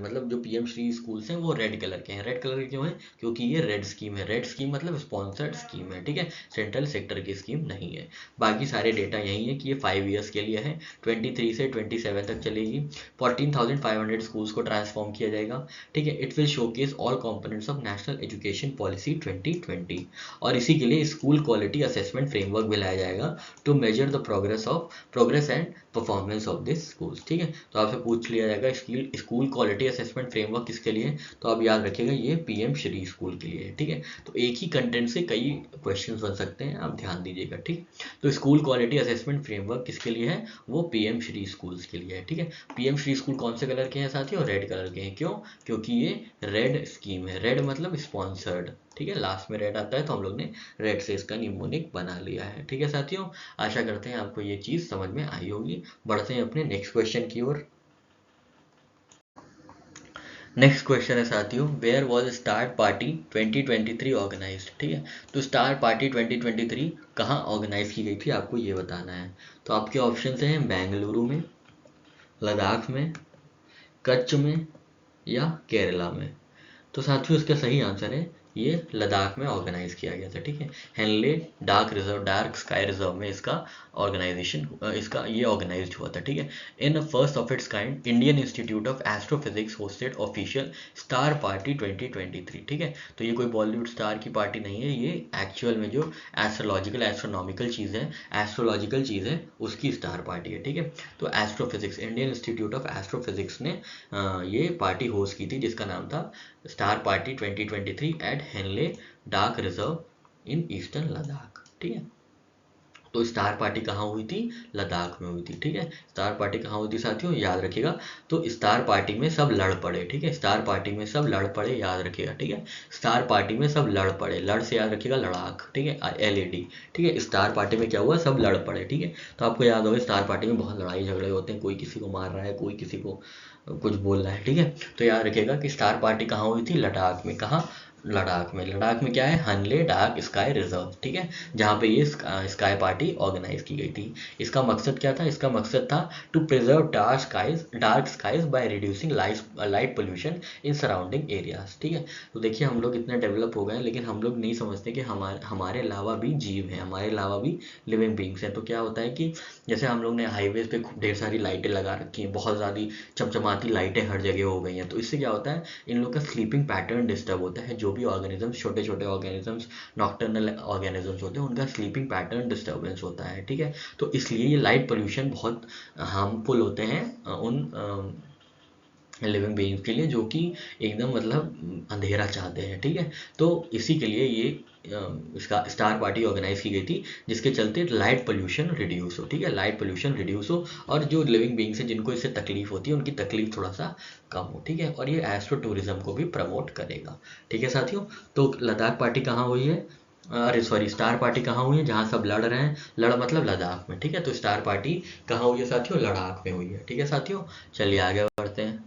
मतलब जो पीएम श्री स्कूल्स हैं वो रेड कलर के हैं। रेड कलर के क्यों है, क्योंकि ये रेड स्कीम है। रेड स्कीम मतलब स्पॉन्सर्ड स्कीम है, ठीक है, सेंट्रल सेक्टर की स्कीम नहीं है। बाकी सारे डेटा यही है कि ये 5 years के लिए है, 23 से 27 तक चलेगी। 14,500 स्कूल्स को ट्रांसफॉर्म किया जाएगा, ठीक है। It will showcase all components of national education policy 2020। और इसी के लिए स्कूल क्वालिटी असेसमेंट फ्रेमवर्क भी लाया जाएगा to measure the progress and performance of this schools, ठीक है। तो आपसे पूछ लिया जाएगा स्कूल क्वालिटी असेसमेंट फ्रेमवर्क किसके लिए, तो आप याद रखिएगा ये पीएम श्री स्कूल के लिए है, ठीक है। तो एक ही कंटेंट से कई क्वेश्चंस बन सकते हैं, आप ध्यान दीजिएगा, ठीक। तो स्कूल क्वालिटी असेसमेंट फ्रेमवर्क किसके लिए है, वो पीएम श्री स्कूल्स के लिए है, ठीक है। पीएम श्री स्कूल कौन से कलर के हैं साथियों, रेड कलर के हैं। क्यों, क्योंकि ये रेड स्कीम है। रेड मतलब स्पॉन्सर्ड, ठीक है, लास्ट में रेड आता है तो हम लोग ने रेड से इसका निमोनिक बना लिया है, ठीक है साथियों। आशा करते हैं आपको ये चीज समझ में आई होगी। बढ़ते हैं अपने नेक्स्ट क्वेश्चन की ओर। नेक्स्ट क्वेश्चन है साथियों, where was star party 2023 organised, ठीक है। तो स्टार पार्टी 2023 कहाँ ऑर्गेनाइज की गई थी, आपको ये बताना है। तो आपके ऑप्शन हैं बेंगलुरु में, लद्दाख में, कच्छ में या केरला में। तो साथियों इसका सही आंसर है ये लद्दाख में ऑर्गेनाइज किया गया था, ठीक है। Hanle dark reserve, dark sky reserve में इसका ऑर्गेनाइजेशन, इसका ये ऑर्गेनाइज हुआ था, ठीक है। In first of its kind Indian institute of astrophysics hosted official star party 2023, ठीक है। तो ये कोई बॉलीवुड स्टार की पार्टी नहीं है, ये एक्चुअल में जो एस्ट्रोलॉजिकल एस्ट्रोनॉमिकल चीज़ है, एस्ट्रोलॉजिकल चीज़ है, उसकी स्टार पार्टी है, ठीक है। तो astrophysics, Indian institute of astrophysics ने ये पार्टी होस्ट की थी जिसका नाम था star party 2023 at Hanle dark reserve in eastern Ladakh, ठीक है। तो स्टार पार्टी कहाँ हुई थी? लद्दाख में हुई थी, ठीक है। स्टार पार्टी कहाँ हुई थी साथियों, याद रखिएगा। तो स्टार पार्टी में सब लड़ पड़े, ठीक है। स्टार पार्टी में सब लड़ पड़े, याद रखिएगा, ठीक है। स्टार पार्टी में सब लड़ पड़े, लड़ से याद रखिएगा लड़ाक, ठीक है, LED, ठीक है। स्टार पार्टी में क्या हुआ? सब लड़ पड़े, ठीक है। तो आपको याद होगा स्टार पार्टी में बहुत लड़ाई झगड़े होते हैं, कोई किसी को मार रहा है, कोई किसी को कुछ बोल रहा है, ठीक है। तो याद रखिएगा कि स्टार पार्टी कहाँ हुई थी? लद्दाख में। कहाँ? लद्दाख में। लद्दाख में क्या है? हनले डार्क स्काई रिजर्व, ठीक है, जहाँ पे ये स्काई पार्टी ऑर्गेनाइज की गई थी। इसका मकसद क्या था? इसका मकसद था to preserve dark skies by reducing light pollution in surrounding areas, ठीक है। तो देखिए हम लोग इतने डेवलप हो गए हैं, लेकिन हम लोग नहीं समझते कि हमारे अलावा भी जीव हैं, हमारे अलावा भी लिविंग बींग्स हैं। तो क्या होता है कि जैसे हम लोग ने हाईवेज पे खूब ढेर सारी लाइटें लगा रखी हैं, बहुत ज़्यादा चमचमाती लाइटें हर जगह हो गई हैं, तो इससे क्या होता है? इन लोग का स्लीपिंग पैटर्न डिस्टर्ब होता है। जो भी ऑर्गेनिजम्स, छोटे छोटे ऑर्गेनिजम्स, नॉक्टर्नल ऑर्गेनिजम्स होते हैं, उनका स्लीपिंग पैटर्न डिस्टर्बेंस होता है, ठीक है। तो इसलिए ये लाइट पोल्यूशन बहुत हार्मफुल होते हैं उन लिविंग बीइंग्स के लिए जो कि एकदम मतलब अंधेरा चाहते हैं, ठीक है। तो इसी के लिए ये इसका स्टार पार्टी ऑर्गेनाइज की गई थी, जिसके चलते लाइट पोल्यूशन रिड्यूस हो, ठीक है, लाइट पोल्यूशन रिड्यूस हो, और जो लिविंग बीइंग्स हैं जिनको इससे तकलीफ होती है, उनकी तकलीफ थोड़ा सा कम हो, ठीक है। और ये एस्ट्रो टूरिज्म को भी प्रमोट करेगा, ठीक है साथियों। तो लद्दाख पार्टी कहाँ हुई है? अरे सॉरी, स्टार पार्टी कहाँ हुई है? जहाँ सब लड़ रहे हैं, लड़ मतलब लद्दाख में, ठीक है। तो स्टार पार्टी कहाँ हुई है साथियों? लद्दाख में हुई है, ठीक है साथियों। चलिए आगे बढ़ते हैं।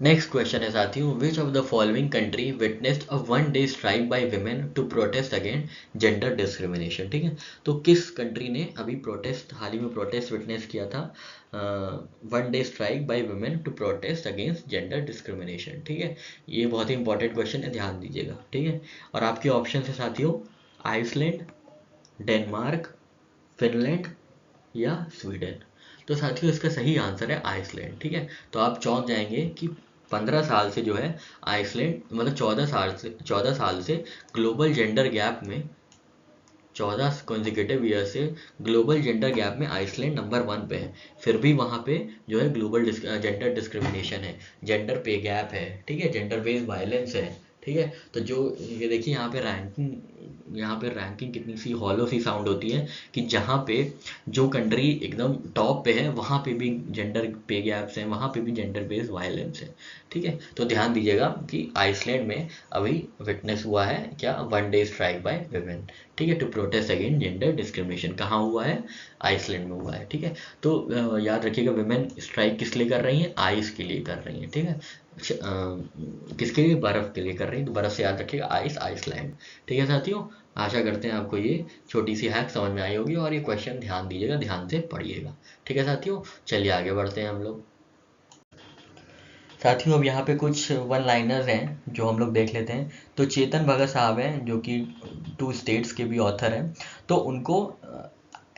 नेक्स्ट क्वेश्चन है साथियों, which of the following country witnessed a 1 day strike by women to protest against gender discrimination, ठीक है। तो किस कंट्री ने अभी प्रोटेस्ट, हाल ही में प्रोटेस्ट विटनेस किया था? 1 day strike by women to protest against gender discrimination, ठीक है। ये बहुत ही इंपॉर्टेंट क्वेश्चन है, ध्यान दीजिएगा, ठीक है। और आपके ऑप्शन है साथियों, आइसलैंड, डेनमार्क, फिनलैंड या स्वीडन। तो साथियों इसका सही आंसर है आइसलैंड, ठीक है। तो आप चौंक जाएंगे कि 15 साल से जो है आइसलैंड, मतलब 14 साल से ग्लोबल जेंडर गैप में, 14 कॉन्जिक्यूटिव ईयर से ग्लोबल जेंडर गैप में आइसलैंड नंबर 1 पे है। फिर भी वहाँ पे जो है ग्लोबल जेंडर डिस्क्रिमिनेशन है, जेंडर पे गैप है, ठीक है, जेंडर बेस्ड वायलेंस है, ठीक है। तो जो ये देखिए यहाँ पे रैंकिंग कितनी सी हॉलो सी साउंड होती है कि जहाँ पे जो कंट्री एकदम टॉप पे है वहाँ पे भी जेंडर पे गैप्स हैं, वहाँ पे भी जेंडर बेस्ड वायलेंस है, ठीक है। तो ध्यान दीजिएगा कि आइसलैंड में अभी विटनेस हुआ है क्या? 1 डे स्ट्राइक बाय विमेन, ठीक है, to protest against gender discrimination. कहाँ हुआ है? आइसलैंड में हुआ है, ठीक है। तो याद रखिएगा, विमेन स्ट्राइक किस लिए कर रही हैं? आइस के लिए कर रही हैं, ठीक है। किसके लिए? बर्फ के लिए कर रही है। तो बर्फ से याद रखिएगा आइसलैंड, ठीक है साथियों। आशा करते हैं आपको ये छोटी सी हैक समझ में आई होगी, और ये क्वेश्चन ध्यान दीजिएगा, ध्यान से पढ़िएगा, ठीक है साथियों। चलिए आगे बढ़ते हैं हम लोग। साथियों अब यहाँ पे कुछ वन लाइनर्स हैं जो हम लोग देख लेते हैं। तो चेतन भगत साहब हैं जो कि 2 स्टेट्स के भी ऑथर हैं, तो उनको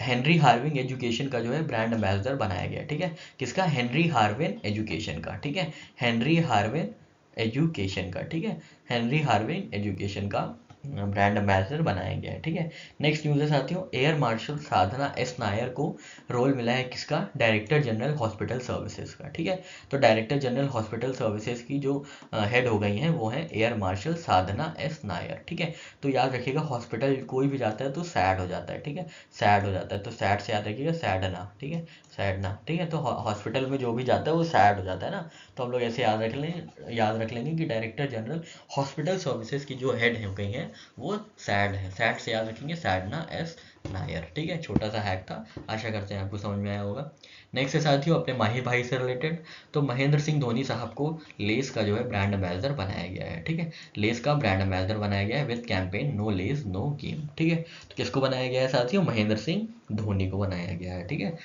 हेनरी हार्विन एजुकेशन का जो है ब्रांड एम्बेसडर बनाया गया, ठीक है। किसका? हेनरी हार्विन एजुकेशन का, ठीक है, हेनरी हार्विन एजुकेशन का, ठीक है, हेनरी हार्विन एजुकेशन का ब्रांड एम्बेसडर बनाया गया है, ठीक है। नेक्स्ट न्यूज़ है साथियों, एयर मार्शल साधना एस नायर को रोल मिला है किसका? डायरेक्टर जनरल हॉस्पिटल सर्विसेज का, ठीक है। तो डायरेक्टर जनरल हॉस्पिटल सर्विसेज की जो हेड हो गई हैं वो हैं एयर मार्शल साधना एस नायर, ठीक है। तो याद रखिएगा, हॉस्पिटल कोई भी जाता है तो सैड हो जाता है, ठीक है, सैड हो जाता है, तो सैड से याद रखिएगा सैडना, ठीक है, सैडना, ठीक है। तो हॉस्पिटल में जो भी जाता है वो सैड हो जाता है ना, तो हम लोग ऐसे याद रख लेंगे कि डायरेक्टर जनरल हॉस्पिटल सर्विसेज की जो हेड हो गई हैं वो सैड है, सैड से याद रखेंगे सैडना एस नायर, ठीक है। छोटा सा हैक था, आशा करते हैं आपको समझ में आया होगा। नेक्स्ट है साथियों अपने माही भाई से रिलेटेड, तो महेंद्र सिंह धोनी साहब को लेस का जो है ब्रांड एम्बेसडर बनाया गया है, ठीक है, लेस का ब्रांड एम्बेसडर बनाया गया है with campaign no less no game, ठीक है। तो किसको बनाया गया है साथियों? महेंद्र सिंह धोनी को बनाया गया है, ठीक है।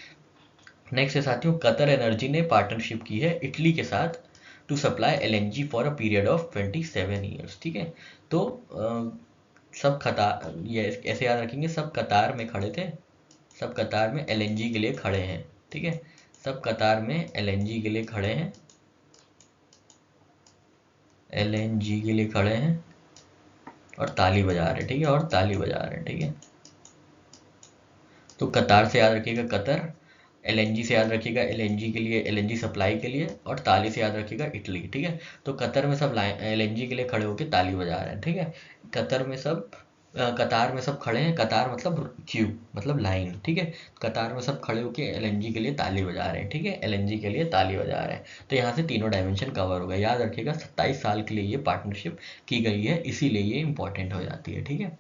नेक्स्ट है साथियों, कतर एनर्जी ने पार्टनरशिप की है इटली के साथ to supply LNG for a period of 27 years. ठीक है, तो सब कतार, ये ऐसे याद रखेंगे, सब कतार में खड़े थे, सब कतार में LNG के लिए खड़े हैं। ठीक है, सब कतार में LNG के लिए खड़े हैं, LNG के लिए खड़े हैं और ताली बजा रहे हैं। ठीक है, और ताली बजा रहे हैं। ठीक है, तो कतार से याद रखिएगा कतर, LNG से याद रखिएगा LNG के लिए, LNG सप्लाई के लिए, और ताली से याद रखिएगा इटली। ठीक है, तो कतर में सब LNG के लिए खड़े होकर ताली बजा रहे हैं। ठीक है, कतर में सब कतार में सब खड़े हैं, कतार मतलब क्यू मतलब लाइन। ठीक है, कतार में सब खड़े होकर LNG के लिए ताली बजा रहे हैं। ठीक है, LNG के लिए ताली बजा रहे हैं। तो यहाँ से तीनों डायमेंशन कवर हो गए। याद रखिएगा 27 साल के लिए ये पार्टनरशिप की गई है, इसीलिए ये इंपॉर्टेंट हो जाती है। ठीक है,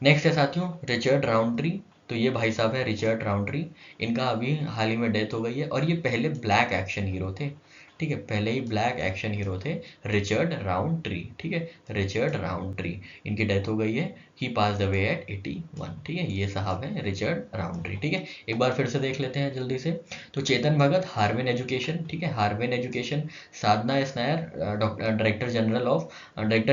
नेक्स्ट है साथियों रिचर्ड राउंट्री। तो ये भाई साहब है रिचर्ड राउंट्री, इनका अभी हाल ही में डेथ हो गई है, और ये पहले ब्लैक एक्शन हीरो थे। ठीक है, पहले ही ब्लैक एक्शन हीरो थे रिचर्ड राउंट्री। ठीक है, रिचर्ड राउंट्री, इनकी डेथ हो गई है, ही पास्ड अवे एट 81। ठीक है, ये साहब है रिचर्ड राउंट्री। ठीक है, एक बार फिर से देख लेते हैं जल्दी से। तो चेतन भगत हार्वेन एजुकेशन। ठीक है, हार्वेन education. Sadhana S Nair director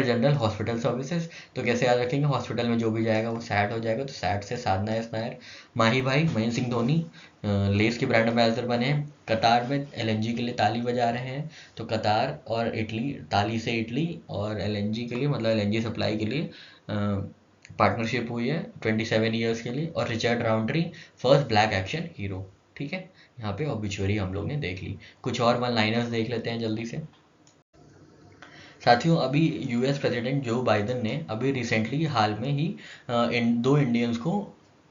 general hospital services. तो कैसे याद रखेंगे, हॉस्पिटल में जो भी जाएगा वो सैट हो जाएगा, तो सैट से साधना एस नायर। माही भाई महेंद्र सिंह धोनी लेस के ब्रांड एम्बेसडर बने हैं। कतार में LNG के लिए ताली बजा रहे हैं, तो कतार और इटली, ताली से इटली और LNG के लिए मतलब LNG सप्लाई के लिए पार्टनरशिप हुई है 27 ईयर्स के लिए। और Richard Roundtree first black action hero. ठीक है, यहाँ पे ऑब्ituary हम लोग ने देख ली। कुछ और वन लाइनर्स देख लेते हैं जल्दी से साथियों। अभी US प्रेसिडेंट जो बाइडन ने अभी रिसेंटली हाल में ही दो इंडियंस को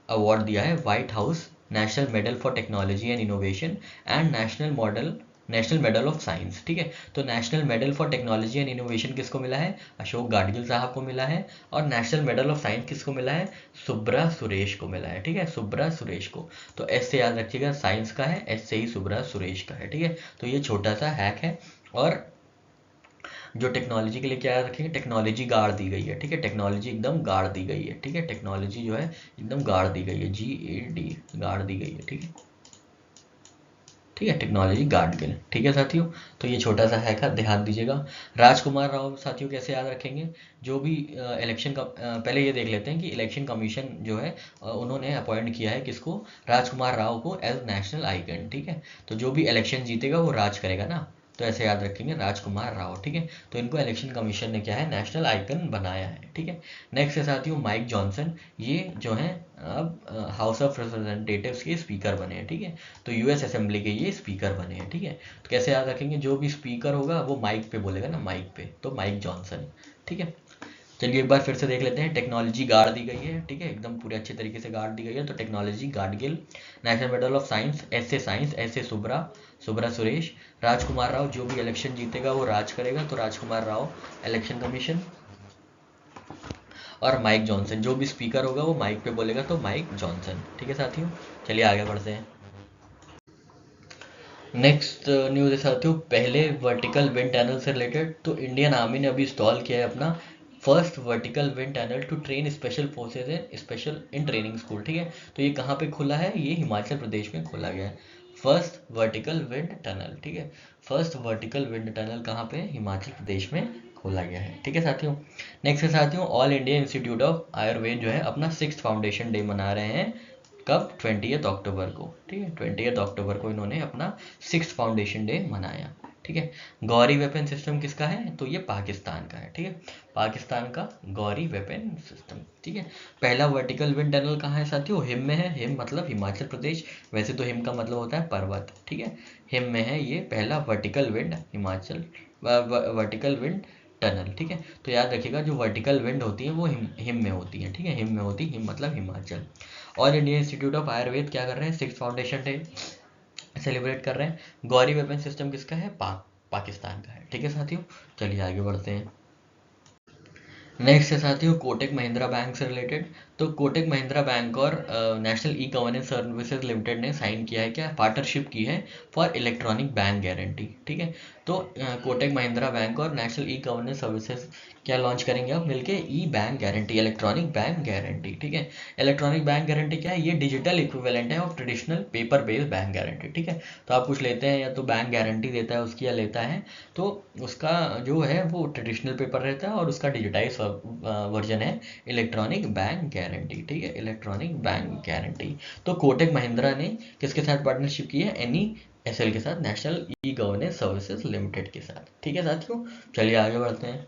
अवार्ड दिया है, white house national medal for technology and innovation and national medal of science. ठीक है, तो national medal for technology and innovation किसको मिला है, अशोक गाडगिल साहब को मिला है। और नेशनल मेडल ऑफ साइंस किसको मिला है, सुब्रा सुरेश को मिला है। ठीक है, सुब्रा सुरेश को। तो एस से याद रखिएगा साइंस का है, एस से ही सुब्रा सुरेश का है। ठीक है, तो ये छोटा सा हैक है। और जो टेक्नोलॉजी के लिए क्या रखेंगे, टेक्नोलॉजी गाड़ दी गई है। ठीक है, टेक्नोलॉजी एकदम गाड़ दी गई है। ठीक है, टेक्नोलॉजी जो है एकदम गाड़ दी गई है, GAD गाड़ दी गई है। ठीक है, ठीक है, टेक्नोलॉजी गार्ड के लिए। ठीक है साथियों, तो ये छोटा सा हैक है, ध्यान दीजिएगा। राजकुमार राव साथियों कैसे याद रखेंगे, जो भी इलेक्शन का पहले ये देख लेते हैं कि इलेक्शन कमीशन जो है उन्होंने अपॉइंट किया है किसको, राजकुमार राव को एज नेशनल आइकन। ठीक है, तो जो भी इलेक्शन जीतेगा वो राज करेगा ना, तो ऐसे याद रखेंगे राजकुमार राव। ठीक है, तो इनको इलेक्शन कमीशन ने क्या है, नेशनल आइकन बनाया है। ठीक है, नेक्स्ट है साथियों माइक जॉनसन, ये जो है अब हाउस ऑफ रिप्रेजेंटेटिव्स के स्पीकर बने हैं। ठीक है, तो US असेंबली के ये स्पीकर बने हैं। ठीक है, तो कैसे याद रखेंगे, जो भी स्पीकर होगा वो माइक पे बोलेगा ना, माइक पे, तो माइक जॉनसन। ठीक है, चलिए एक बार फिर से देख लेते हैं। टेक्नोलॉजी गाड़ दी गई है। ठीक है, एकदम पूरे अच्छे तरीके से गाड़ दी गई है, तो technology Gadgil. National medal of science, ऐसे सुब्रा सुरेश। राजकुमार राव, जो भी इलेक्शन जीतेगा वो राज करेगा, तो राजकुमार राव इलेक्शन कमीशन। और माइक जॉनसन, जो भी स्पीकर होगा वो माइक पे बोलेगा, तो माइक जॉनसन। ठीक है साथियों, चलिए आगे बढ़ते हैं। नेक्स्ट न्यूज़ है साथियों, पहले वर्टिकल विंड टनल से रिलेटेड। तो इंडियन आर्मी ने अभी इंस्टॉल किया है अपना first vertical wind tunnel to train special forces in training school. ठीक है, तो ये कहाँ पे खुला है, ये हिमाचल प्रदेश में खोला गया है, फर्स्ट वर्टिकल विंड टनल। ठीक है, फर्स्ट वर्टिकल विंड टनल कहाँ पे, हिमाचल प्रदेश में खोला गया है। ठीक है साथियों, नेक्स्ट है साथियों, all India institute of Ayurveda जो है अपना 6th फाउंडेशन डे मना रहे हैं, कब, 20 अक्टूबर को। ठीक है, 20 अक्टूबर को इन्होंने अपना 6th फाउंडेशन डे मनाया। ठीक है, गौरी वेपन सिस्टम किसका है, तो ये पाकिस्तान का है। ठीक है, पाकिस्तान का गौरी वेपन सिस्टम। ठीक है, पहला वर्टिकल विंड टनल कहाँ है साथियों, हिम में है, हिम मतलब हिमाचल प्रदेश, वैसे तो हिम का मतलब होता है पर्वत। ठीक है, हिम में है ये पहला vertical wind Himachal vertical wind tunnel. ठीक है, तो याद रखिएगा जो वर्टिकल विंड होती है वो हिम में होती है। ठीक है, हिम में होती, हिम मतलब Himachal. All India institute of Ayurveda क्या कर रहे हैं, 6th फाउंडेशन डे सेलिब्रेट कर रहे हैं। गौरी वेपन सिस्टम किसका है, पाकिस्तान का है। ठीक है साथियों, चलिए आगे बढ़ते हैं। नेक्स्ट है साथियों कोटक महिंद्रा बैंक से रिलेटेड। तो कोटक महिंद्रा बैंक और national e governance services limited ने साइन किया है, क्या पार्टनरशिप की है फॉर इलेक्ट्रॉनिक बैंक गारंटी। ठीक है, तो कोटक महिंद्रा बैंक और नेशनल ई गवर्नेंस सर्विसेज क्या लॉन्च करेंगे अब मिलके, e bank guarantee, electronic bank guarantee. ठीक है, इलेक्ट्रॉनिक बैंक गारंटी क्या है, ये डिजिटल इक्विवेलेंट है of traditional paper based bank guarantee. ठीक है, तो आप कुछ लेते हैं या तो बैंक गारंटी देता है उसकी या लेता है तो उसका जो है वो ट्रेडिशनल पेपर रहता है और उसका डिजिटाइज वर्जन है इलेक्ट्रॉनिक बैंक गारंटी। ठीक है, इलेक्ट्रॉनिक बैंक गारंटी। तो कोटक महिंद्रा ने किसके साथ पार्टनरशिप की है, NESL के साथ, national e governance services limited के साथ। ठीक है साथियों, चलिए आगे बढ़ते हैं।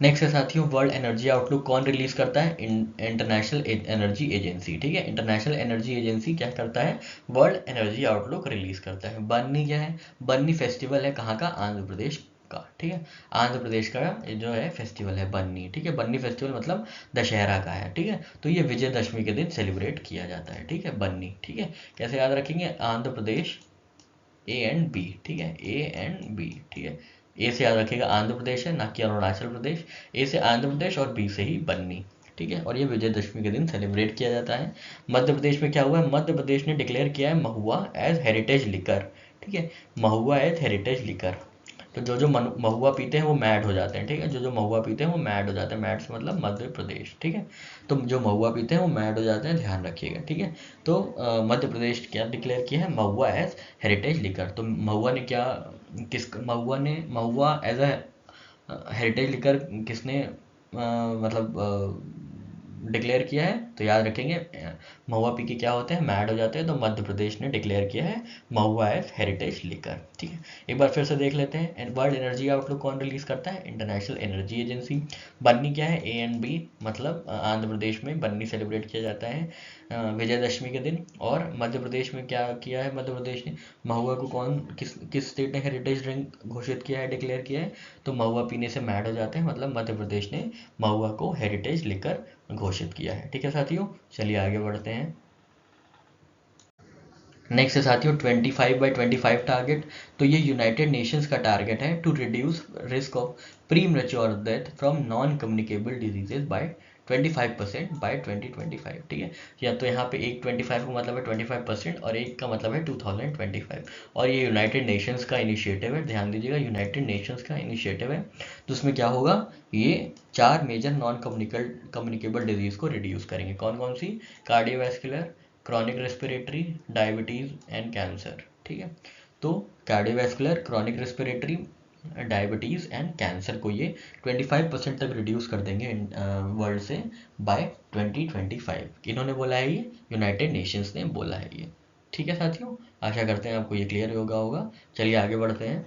नेक्स्ट है साथियों वर्ल्ड एनर्जी आउटलुक कौन रिलीज करता है, इंटरनेशनल एनर्जी एजेंसी। ठीक है, इंटरनेशनल एनर्जी एजेंसी क्या करता है, वर्ल्ड एनर्जी आउटलुक रिलीज करता है। बन्नी क्या है, बन्नी फेस्टिवल है कहाँ का, आंध्र प्रदेश का। ठीक है, आंध्र प्रदेश का जो है फेस्टिवल है बन्नी। ठीक है, बन्नी फेस्टिवल मतलब दशहरा का है। ठीक है, तो ये विजयदशमी के दिन सेलिब्रेट किया जाता है। ठीक है, बन्नी। ठीक है, कैसे याद रखेंगे, Andhra Pradesh A and B। ठीक है, A and B। ठीक है, ए से याद रखिएगा आंध्र प्रदेश है ना कि अरुणाचल प्रदेश, ए से आंध्र प्रदेश और बी से ही बन्नी। ठीक है, और ये विजयदशमी के दिन सेलिब्रेट किया जाता है। मध्य प्रदेश में क्या हुआ है, मध्य प्रदेश ने डिक्लेयर किया है महुआ एज हेरिटेज लिकर। ठीक है, महुआ एज हेरिटेज लिकर। तो जो जो महुआ पीते हैं वो मैड हो जाते हैं। ठीक है, जो जो महुआ पीते हैं वो मैड हो जाते हैं, मैड से मतलब मध्य प्रदेश। ठीक है, तो जो महुआ पीते हैं वो मैड हो जाते हैं, ध्यान रखिएगा। ठीक है, तो मध्य प्रदेश क्या डिक्लेयर किया है, महुआ एज हेरिटेज लिकर। तो महुआ ने क्या, महुआ एज अ हेरिटेज लिकर किसने मतलब डिक्लेयर किया है, तो याद रखेंगे महुआ पी के क्या होते हैं, मैड हो जाते हैं। तो मध्य प्रदेश ने डिक्लेयर किया है महुआ एज हेरिटेज लिकर। ठीक है, एक बार फिर से देख लेते हैं, वर्ल्ड एनर्जी आउटलुक कौन रिलीज करता है, इंटरनेशनल एनर्जी एजेंसी। बन्नी क्या है, A and B, मतलब आंध्र प्रदेश में बन्नी सेलिब्रेट किया जाता है विजयदशमी के दिन। और मध्य प्रदेश में क्या किया है, मध्य प्रदेश ने महुआ को कौन किस किस स्टेट ने हेरिटेज ड्रिंक घोषित किया है, डिक्लेयर किया है, तो महुआ पीने से मैड हो जाते हैं, मतलब मध्य प्रदेश ने महुआ को हेरिटेज लिकर घोषित किया है। ठीक है साथियों, चलिए आगे बढ़ते हैं। नेक्स्ट है साथियों 25/25 टारगेट। तो ये यूनाइटेड नेशंस का टारगेट है to reduce risk of premature death from non communicable diseases by 25% by 2025। ठीक है, या तो यहाँ पे एक 25 का मतलब है 25% और एक का मतलब है 2025। और ये यूनाइटेड नेशंस का इनिशिएटिव है, ध्यान दीजिएगा, यूनाइटेड नेशंस का इनिशिएटिव है। तो उसमें क्या होगा, ये 4 मेजर नॉन कम्युनिकेबल डिजीज को रिड्यूस करेंगे। कौन कौन सी, cardiovascular, chronic respiratory, diabetes and cancer. ठीक है, तो cardiovascular, chronic respiratory, diabetes and cancer को ये 25% तक रिड्यूस कर देंगे वर्ल्ड से बाय 2025। इन्होंने बोला है, ये यूनाइटेड नेशंस ने बोला है ये। ठीक है साथियों, आशा करते हैं आपको ये क्लियर होगा। चलिए आगे बढ़ते हैं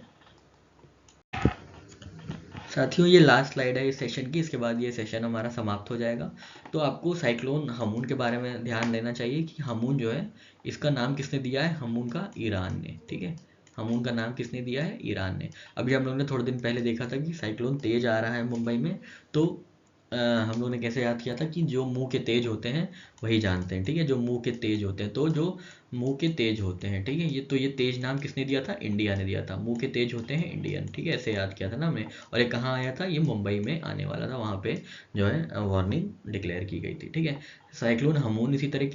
साथियों, ये लास्ट स्लाइड है इस सेशन की, इसके बाद ये सेशन हमारा समाप्त हो जाएगा। तो आपको साइक्लोन हमून के बारे में ध्यान देना चाहिए कि हमून जो है इसका नाम किसने दिया है, हमून का ईरान ने। ठीक है, हमून का नाम किसने दिया है, ईरान ने। अभी हम लोगों ने थोड़े दिन पहले देखा था कि साइक्लोन तेज आ रहा है मुंबई में, तो हम लोग ने कैसे याद किया था कि जो मुंह के तेज होते हैं वही जानते हैं। ठीक है, जो मुंह के तेज होते हैं, तो जो मुंह के तेज होते हैं, ठीक है, ये तो ये तेज नाम किसने दिया था, इंडिया ने दिया था। मुंह के तेज होते हैं इंडियन। ठीक है, ऐसे याद किया था ना हमने। और ये कहाँ आया था, ये मुंबई में आने वाला था, वहाँ पे जो है वार्निंग डिक्लेयर की गई थी। ठीक है, साइक्लोन हमून इसी तरह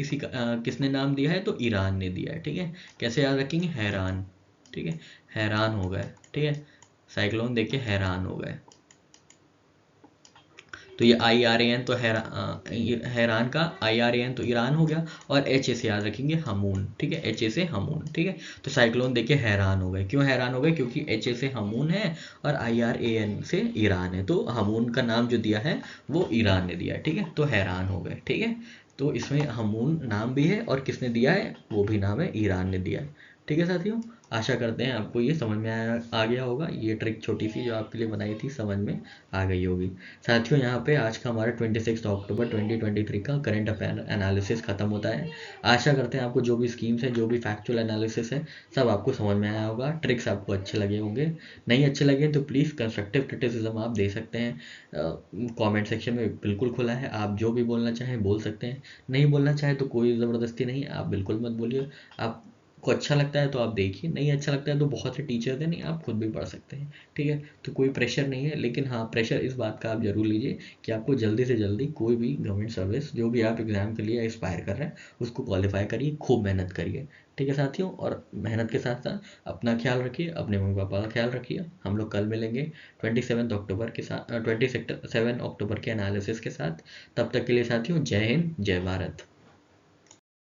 किसने नाम दिया है, तो ईरान ने दिया है। ठीक है, कैसे याद रखेंगे, हैरान। ठीक है, हैरान हो गए। ठीक है, साइक्लोन देख के हैरान हो गए। तो ये IRAN तो हैरान का IRAN तो ईरान हो गया, और HA से याद रखेंगे हमून। ठीक है, HA से हमून। ठीक है, तो साइक्लोन देख के हैरान हो गए। क्यों हैरान हो गए, क्योंकि HA से हमून है और IRAN से ईरान है, तो हमून का नाम जो दिया है वो ईरान ने दिया है। ठीक है, तो हैरान हो गए। ठीक है, तो इसमें हमून नाम भी है और किसने दिया है, वो भी नाम है, ईरान ने दिया है। ठीक है साथियों, आशा करते हैं आपको ये समझ में आ गया होगा। ये ट्रिक छोटी सी जो आपके लिए बनाई थी समझ में आ गई होगी। साथियों, यहाँ पे आज का हमारा 26 अक्टूबर 2023 का करंट अफेयर एनालिसिस खत्म होता है। आशा करते हैं आपको जो भी स्कीम्स है, जो भी फैक्चुअल एनालिसिस है, सब आपको समझ में आया होगा, ट्रिक्स आपको अच्छे लगे होंगे। नहीं अच्छे लगे तो प्लीज़ कंस्ट्रक्टिव क्रिटिसिज्म आप दे सकते हैं, कमेंट सेक्शन में बिल्कुल खुला है, आप जो भी बोलना चाहें बोल सकते हैं। नहीं बोलना चाहे तो कोई ज़बरदस्ती नहीं, आप बिल्कुल मत बोलिए। आप आपको अच्छा लगता है तो आप देखिए, नहीं अच्छा लगता है तो बहुत से टीचर्स हैं, नहीं आप खुद भी पढ़ सकते हैं, ठीक है। तो कोई प्रेशर नहीं है, लेकिन हाँ प्रेशर इस बात का आप जरूर लीजिए कि आपको जल्दी से जल्दी कोई भी गवर्नमेंट सर्विस जो भी आप एग्ज़ाम के लिए एस्पायर कर रहे हैं उसको क्वालिफाई करिए, खूब मेहनत करिए, ठीक है साथियों। और मेहनत के साथ साथ अपना ख्याल रखिए, अपने मम्मी पापा का ख्याल रखिए। हम लोग कल मिलेंगे 27 अक्टूबर के साथ, 27 अक्टूबर के एनालिसिस के साथ। तब तक के लिए साथियों, जय हिंद, जय भारत।